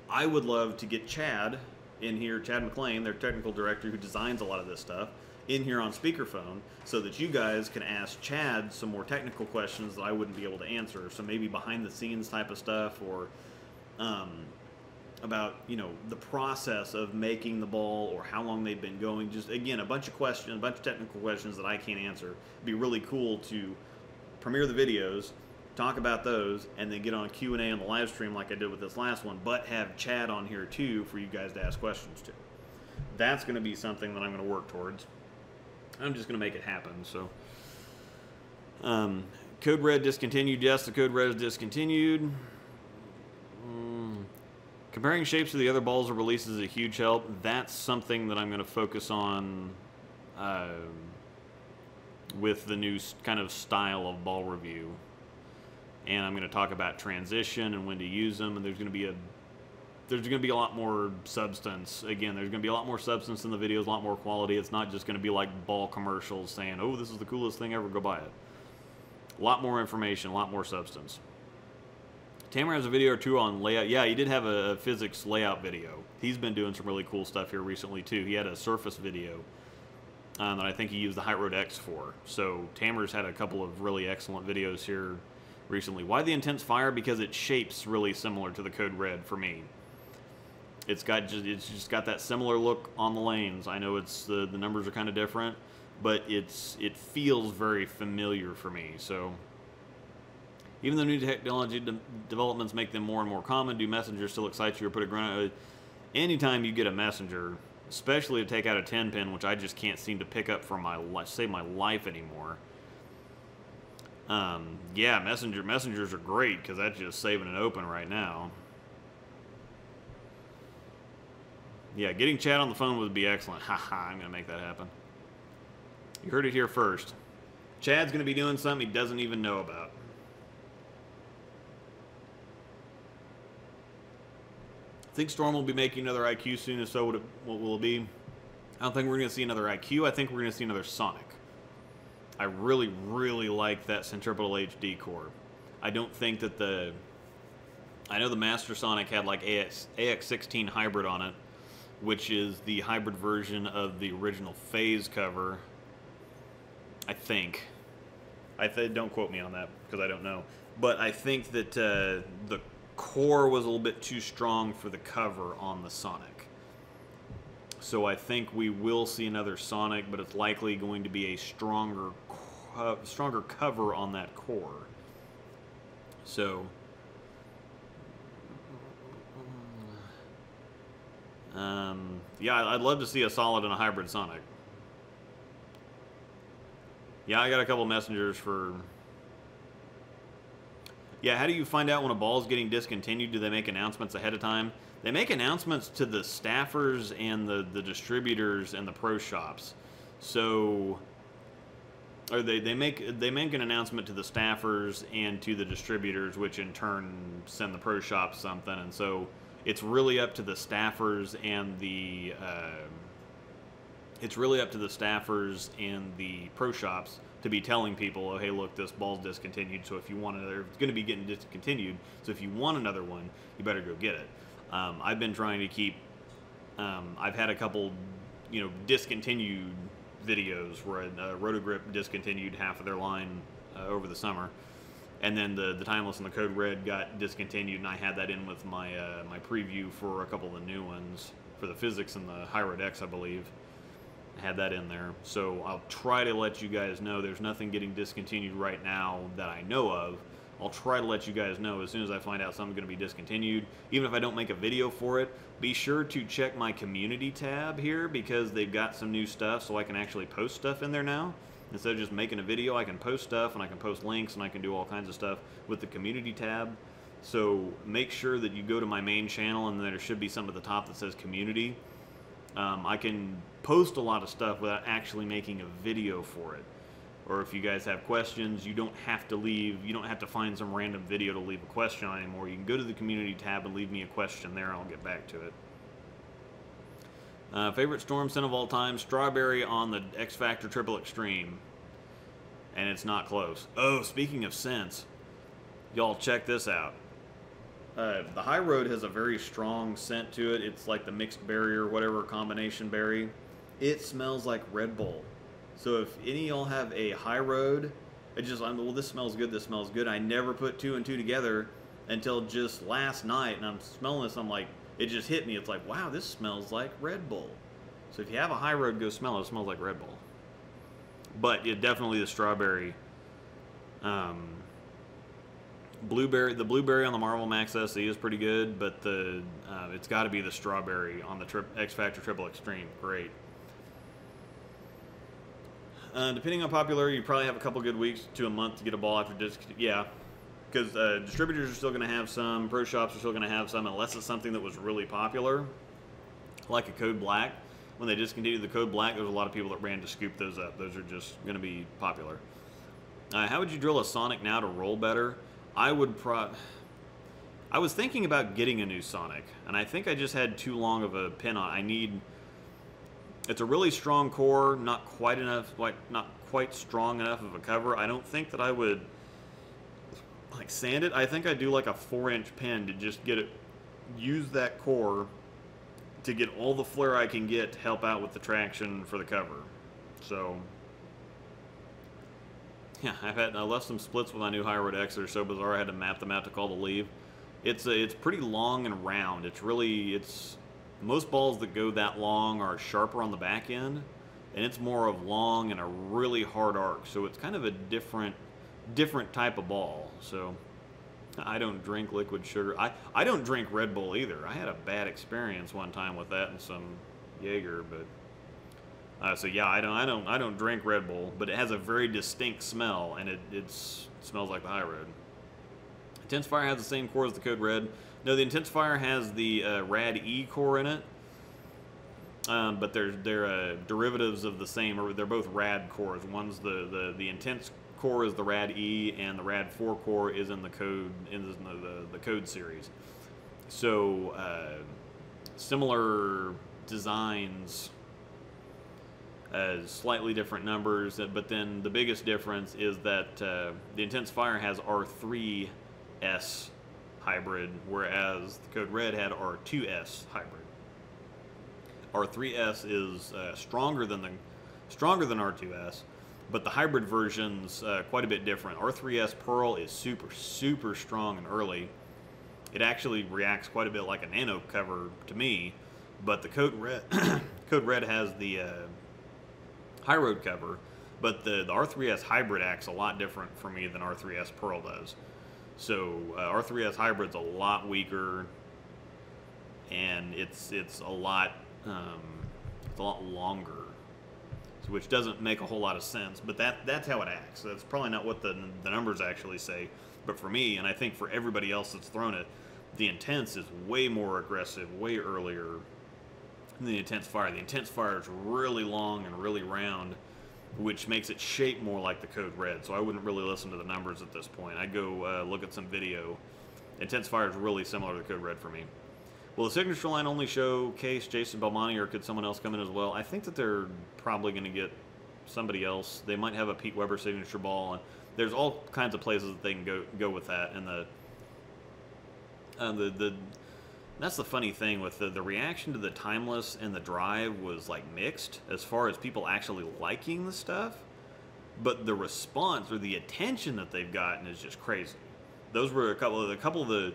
I would love to get Chad in here, Chad McLean, their technical director who designs a lot of this stuff, in here on speakerphone, so that you guys can ask Chad some more technical questions that I wouldn't be able to answer. So maybe behind the scenes type of stuff, or about, the process of making the ball, or how long they've been going. Just, again, a bunch of questions, a bunch of technical questions that I can't answer. It'd be really cool to premiere the videos, talk about those, and then get on a Q&A on the live stream like I did with this last one, but have Chad on here too for you guys to ask questions to. That's going to be something that I'm going to work towards. I'm just going to make it happen. So, Code Red discontinued. Yes, the Code Red is discontinued. Comparing shapes to the other balls or releases is a huge help. That's something that I'm going to focus on with the new kind of style of ball review. And I'm going to talk about transition and when to use them. And there's going to be a lot more substance. Again, there's going to be a lot more substance in the videos, a lot more quality. It's not just going to be like ball commercials saying, oh, this is the coolest thing ever, go buy it. A lot more information, a lot more substance. Tamer has a video or two on layout. Yeah, he did have a physics layout video. He's been doing some really cool stuff here recently too. He had a surface video that I think he used the Height Road X for. So Tamer's had a couple of really excellent videos here recently. Why the intense fire? Because it shapes really similar to the Code Red for me. It's just got that similar look on the lanes. I know it's the numbers are kind of different, but it feels very familiar for me. So even though new technology developments make them more and more common, do messengers still excite you or put a grunt? Anytime you get a messenger, especially to take out a 10-pin, which I just can't seem to pick up for my life anymore. Yeah, messengers are great because that's just saving it open right now. Yeah, getting Chad on the phone would be excellent. Haha, I'm going to make that happen. You heard it here first. Chad's going to be doing something he doesn't even know about. I think Storm will be making another IQ soon, if so, what will it be? I don't think we're going to see another IQ. I think we're going to see another Sonic. I really, really like that Centripetal HD core. I don't think that I know the Master Sonic had like AX16 hybrid on it, which is the hybrid version of the original Phase cover. I think. Don't quote me on that, because I don't know. But I think that the core was a little bit too strong for the cover on the Sonic. So I think we will see another Sonic, but it's likely going to be a stronger cover on that core. So yeah, I'd love to see a solid and a hybrid Sonic. Yeah, I got a couple messengers for... Yeah, how do you find out when a ball is getting discontinued? Do they make announcements ahead of time? They make announcements to the staffers and the distributors and the pro shops. So, or they make an announcement to the staffers and to the distributors, which in turn send the pro shops something. And so it's really up to the staffers and the pro shops to be telling people, oh, hey, look, this ball's discontinued, so if you want another, it's going to be getting discontinued, so if you want another one, you better go get it. I've been trying to keep, I've had a couple, discontinued videos where Rotogrip discontinued half of their line over the summer, and then the Timeless and the Code Red got discontinued, and I had that in with my my preview for a couple of the new ones, for the Physics and the Height Road X, I believe. I had that in there, so I'll try to let you guys know. There's nothing getting discontinued right now that I know of. I'll try to let you guys know as soon as I find out something's going to be discontinued. Even if I don't make a video for it, be sure to check my community tab here, because they've got some new stuff, so I can actually post stuff in there now. Instead of just making a video, I can post stuff and I can post links and I can do all kinds of stuff with the community tab. So make sure that you go to my main channel and there should be something at the top that says community. I can post a lot of stuff without actually making a video for it. Or if you guys have questions, you don't have to find some random video to leave a question on anymore. You can go to the community tab and leave me a question there and I'll get back to it. Favorite storm scent of all time, strawberry on the X Factor Triple Extreme. And it's not close. Oh, speaking of scents, y'all check this out. The High Road has a very strong scent to it. It's like the mixed berry or whatever combination berry. It smells like Red Bull. So if any of y'all have a High Road, well, this smells good, this smells good. I never put two and two together until just last night, and I'm smelling this, I'm like, it just hit me. It's like, wow, this smells like Red Bull. So if you have a High Road, go smell it. It smells like Red Bull. But yeah, definitely the strawberry. Blueberry, the blueberry on the Marvel Max SE is pretty good, but it's got to be the strawberry on the X Factor Triple Extreme. Great. Depending on popularity, you probably have a couple good weeks to a month to get a ball after disc. Yeah, because distributors are still going to have some, pro shops are still going to have some, unless it's something that was really popular, like a Code Black. When they discontinued the Code Black, there was a lot of people that ran to scoop those up. Those are just going to be popular. How would you drill a Sonic now to roll better? I was thinking about getting a new Sonic, and I think I just had too long of a pin on. It's a really strong core, not quite strong enough of a cover. I don't think that I would sand it. I think I'd do like a 4-inch pin to just use that core to get all the flare I can get to help out with the traction for the cover. So yeah, I left some splits with my new High Road X that are so bizarre I had to map them out to call the leave. It's pretty long and round. Most balls that go that long are sharper on the back end, and it's more of long and a really hard arc. So it's kind of a different type of ball. So I don't drink liquid sugar. I don't drink Red Bull either. I had a bad experience one time with that and some Jaeger, but so yeah, I don't drink Red Bull, but it has a very distinct smell, and it smells like the High Road. Intensifier has the same core as the Code Red. No, the Intensifier has the Rad E core in it, but they're derivatives of the same, or they're both Rad cores. One's the Intense core is the Rad E, and the Rad 4 core is in the Code series. So similar designs, slightly different numbers, but then the biggest difference is that the Intensifier has R3S hybrid, whereas the Code Red had R2S hybrid. R3S is stronger than R2S, but the hybrid version's quite a bit different. R3S Pearl is super strong and early. It actually reacts quite a bit like a nano cover to me, but the Code Red has the High Road cover, but the R3S hybrid acts a lot different for me than R3S Pearl does. So R3S hybrid's a lot weaker, and it's a lot longer, which doesn't make a whole lot of sense. But that's how it acts. That's probably not what the numbers actually say. But for me, and I think for everybody else that's thrown it, the Intense is way more aggressive, way earlier than the Intensifier. The Intensifier is really long and really round, which makes it shape more like the Code Red. So I wouldn't really listen to the numbers at this point. I'd go look at some video. Intensifier is really similar to the Code Red for me. Will the Signature line only showcase Jason Belmonte, or could someone else come in as well? I think that they're probably going to get somebody else. They might have a Pete Weber signature ball, and there's all kinds of places that they can go with that. And that's the funny thing with the reaction to the Timeless and the Drive was like mixed as far as people actually liking the stuff, but the response or the attention that they've gotten is just crazy. Those were a couple of the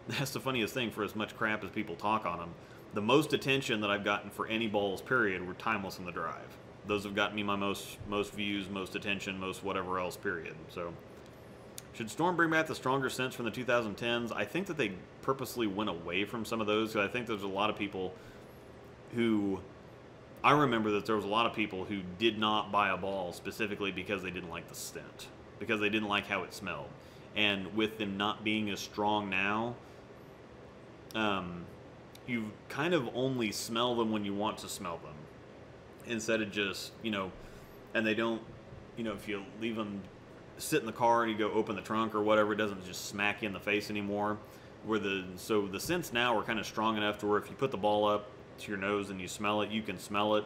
that's the funniest thing. For as much crap as people talk on them, the most attention that I've gotten for any balls period were Timeless and the Drive. Those have gotten me my most views, most attention, most whatever else period. So should Storm bring back the stronger scents from the 2010s? I think that they purposely went away from some of those, because I think there's a lot of people who I remember that there was a lot of people who did not buy a ball specifically because they didn't like the scent, because they didn't like how it smelled. And with them not being as strong now, you kind of only smell them when you want to smell them, instead of just, you know, and they don't, you know, if you leave them sit in the car and you go open the trunk or whatever, it doesn't just smack you in the face anymore. So the scents now are kind of strong enough to where if you put the ball up to your nose and you smell it, you can smell it,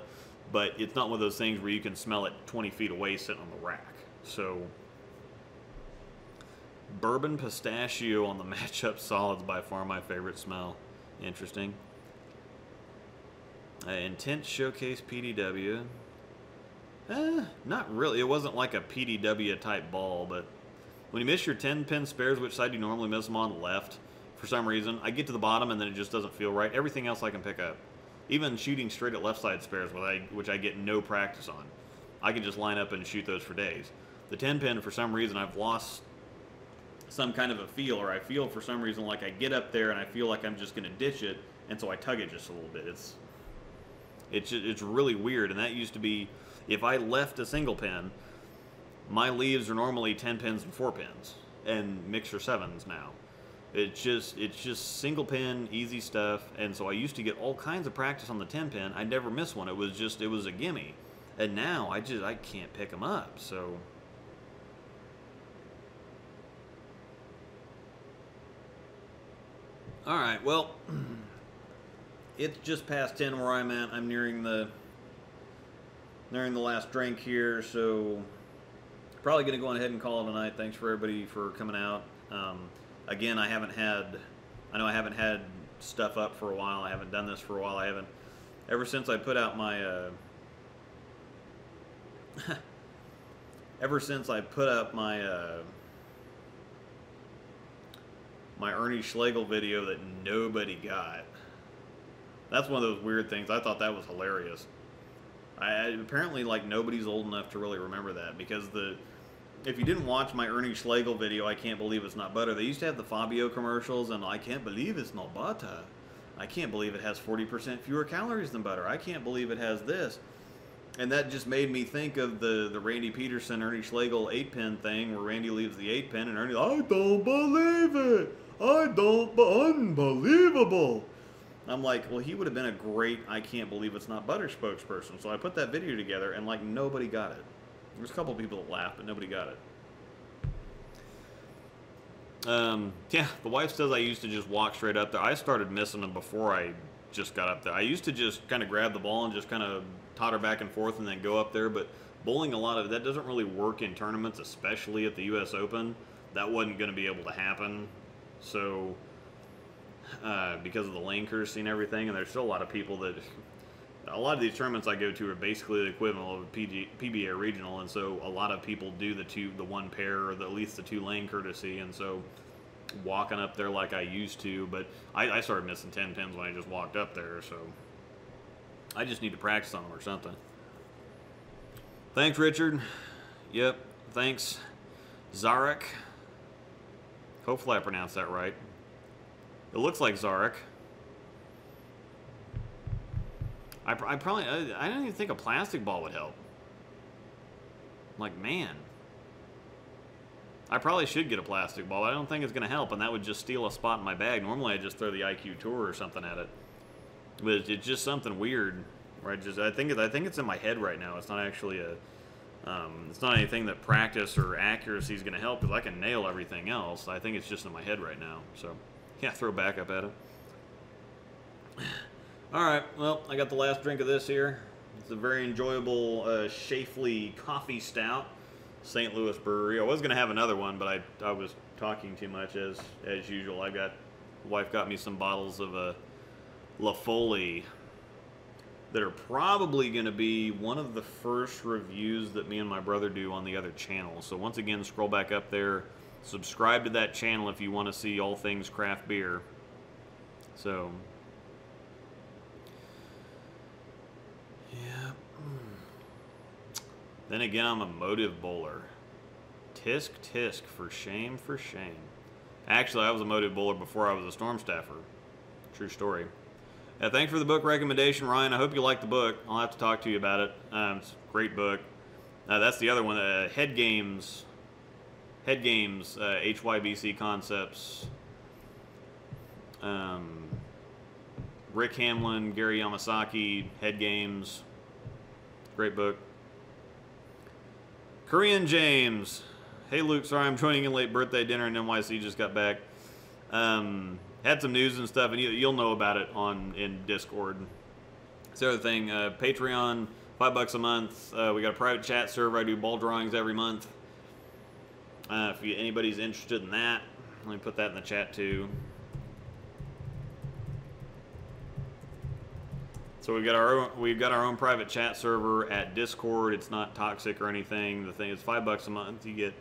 but it's not one of those things where you can smell it 20 feet away sitting on the rack. So bourbon pistachio on the matchup solids, by far my favorite smell. Interesting. Intense showcase PDW. Not really. It wasn't like a PDW type ball, but when you miss your 10-pin spares, which side do you normally miss them on? Left. For some reason, I get to the bottom and then it just doesn't feel right. Everything else I can pick up. Even shooting straight at left side spares, which I get no practice on. I can just line up and shoot those for days. The 10-pin, for some reason, I've lost some kind of a feel, or I feel for some reason like I get up there and I feel like I'm just going to ditch it, and so I tug it just a little bit. It's really weird, and that used to be, if I left a single pin, my leaves are normally 10 pins and 4 pins, and mixer 7s now. It's just single pin, easy stuff, and so I used to get all kinds of practice on the 10 pin. I never missed one. It was a gimme, and now I can't pick them up. So all right, well, it's just past 10 where I'm at. I'm nearing the last drink here, so probably gonna go ahead and call it a night. Thanks for everybody for coming out. Again, I know I haven't had stuff up for a while. I haven't done this for a while. Ever since I put out my, my Ernie Schlegel video that nobody got. That's one of those weird things. I thought that was hilarious. Apparently, like, nobody's old enough to really remember that, because if you didn't watch my Ernie Schlegel video, I Can't Believe It's Not Butter, they used to have the Fabio commercials, and I can't believe it's not butter. I can't believe it has 40% fewer calories than butter. I can't believe it has this. And that just made me think of the Randy Peterson, Ernie Schlegel 8-pin thing, where Randy leaves the 8-pin, and Ernie, I don't believe it. Unbelievable. I'm like, well, he would have been a great I Can't Believe It's Not Butter spokesperson. So I put that video together, and, like, nobody got it. There's a couple people that laughed, but nobody got it. Yeah, the wife says I used to just walk straight up there. I started missing them before I just got up there. I used to just kind of grab the ball and just kind of totter back and forth and then go up there, but bowling, a lot of that doesn't really work in tournaments, especially at the U.S. Open. That wasn't going to be able to happen. So, because of the lane courtesy and everything, and there's still a lot of people that... A lot of these tournaments I go to are basically the equivalent of a PBA regional, and so a lot of people do the one pair, or at least the 2 lane courtesy, and so walking up there like I used to, but I started missing 10 pins when I just walked up there, so I just need to practice on them or something. Thanks, Richard. Yep, thanks, Zarek. Hopefully I pronounced that right. It looks like Zarek. I don't even think a plastic ball would help. Like, man. I probably should get a plastic ball. I don't think it's going to help, and that would just steal a spot in my bag. Normally, I just throw the IQ Tour or something at it. But it's just something weird. Right? I think it's in my head right now. It's not actually it's not anything that practice or accuracy is going to help, because I can nail everything else. I think it's just in my head right now. So, yeah, throw back up at it. Alright, well, I got the last drink of this here. It's a very enjoyable Shafley Coffee Stout, St. Louis Brewery. I was going to have another one, but I was talking too much as usual. The wife got me some bottles of La Folie that are probably going to be one of the first reviews that me and my brother do on the other channel. So once again, scroll back up there. Subscribe to that channel if you want to see all things craft beer. So... yeah. Then again, I'm a motive bowler. Tisk, tisk, for shame, for shame. Actually, I was a motive bowler before I was a storm staffer. True story. Yeah, thanks for the book recommendation, Ryan. I hope you like the book. I'll have to talk to you about it. It's a great book. That's the other one, Head Games, HYBC Concepts. Rick Hamlin, Gary Yamasaki, Head Games. Great book. Korean James. Hey Luke, sorry I'm joining in late. Birthday dinner in NYC, just got back. Had some news and stuff, and you'll know about it in Discord. It's the other thing, Patreon, $5 a month. We got a private chat server. I do ball drawings every month. If anybody's interested in that, let me put that in the chat too. So we've got our own private chat server at Discord. It's not toxic or anything. The thing is $5 a month. You get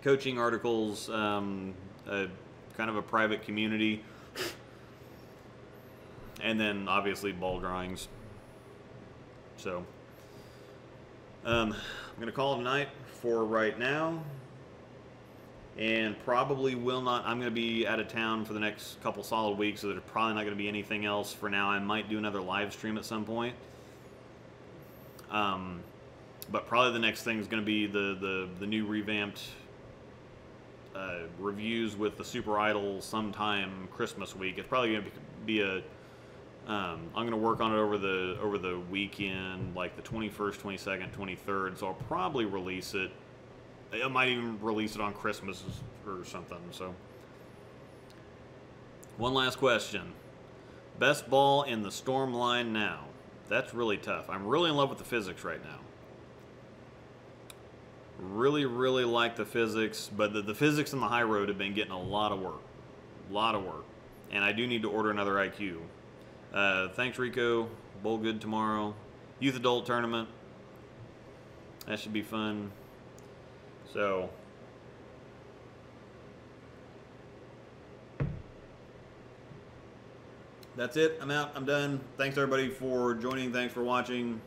coaching articles, kind of a private community, and then obviously ball drawings. So I'm gonna call it a night for right now, and probably will not. I'm gonna be out of town for the next couple solid weeks, so there's probably not gonna be anything else for now. I might do another live stream at some point, but probably the next thing is gonna be the new revamped reviews with the Super Idol sometime Christmas week. It's probably gonna be I'm gonna work on it over the weekend, like the 21st, 22nd, 23rd. So I'll probably release it. I might even release it on Christmas or something. So one last question: best ball in the Storm line now? That's really tough. I'm really in love with the physics right now. Really, really like the physics, but the physics and the high road have been getting a lot of work. And I do need to order another IQ. Thanks, Rico. Bowl good tomorrow. Youth Adult Tournament. That should be fun. So, that's it. I'm out. I'm done. Thanks, everybody, for joining. Thanks for watching.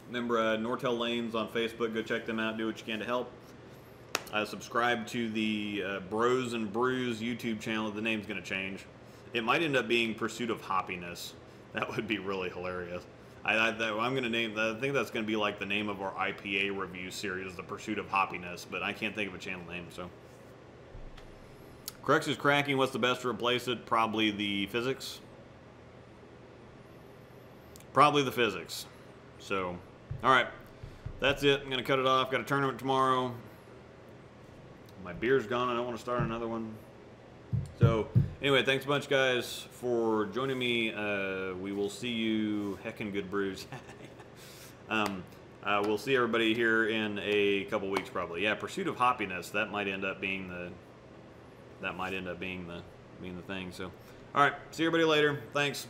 Remember, Nortel Lanes on Facebook. Go check them out. Do what you can to help. Subscribe to the Bros and Brews YouTube channel. The name's going to change. It might end up being Pursuit of Hoppiness. That would be really hilarious. I'm going to name. I think that's going to be like the name of our IPA review series, The Pursuit of Hoppiness. But I can't think of a channel name. So, Crux is cracking. What's the best to replace it? Probably the physics. Probably the physics. So. All right, that's it. I'm going to cut it off. Got a tournament tomorrow. My beer's gone. I don't want to start another one. So, anyway, thanks a bunch, guys, for joining me. We will see you. Heckin' good brews. We'll see everybody here in a couple weeks, probably. Yeah, Pursuit of Hoppiness. That might end up being the. Being the thing. So, all right. See everybody later. Thanks.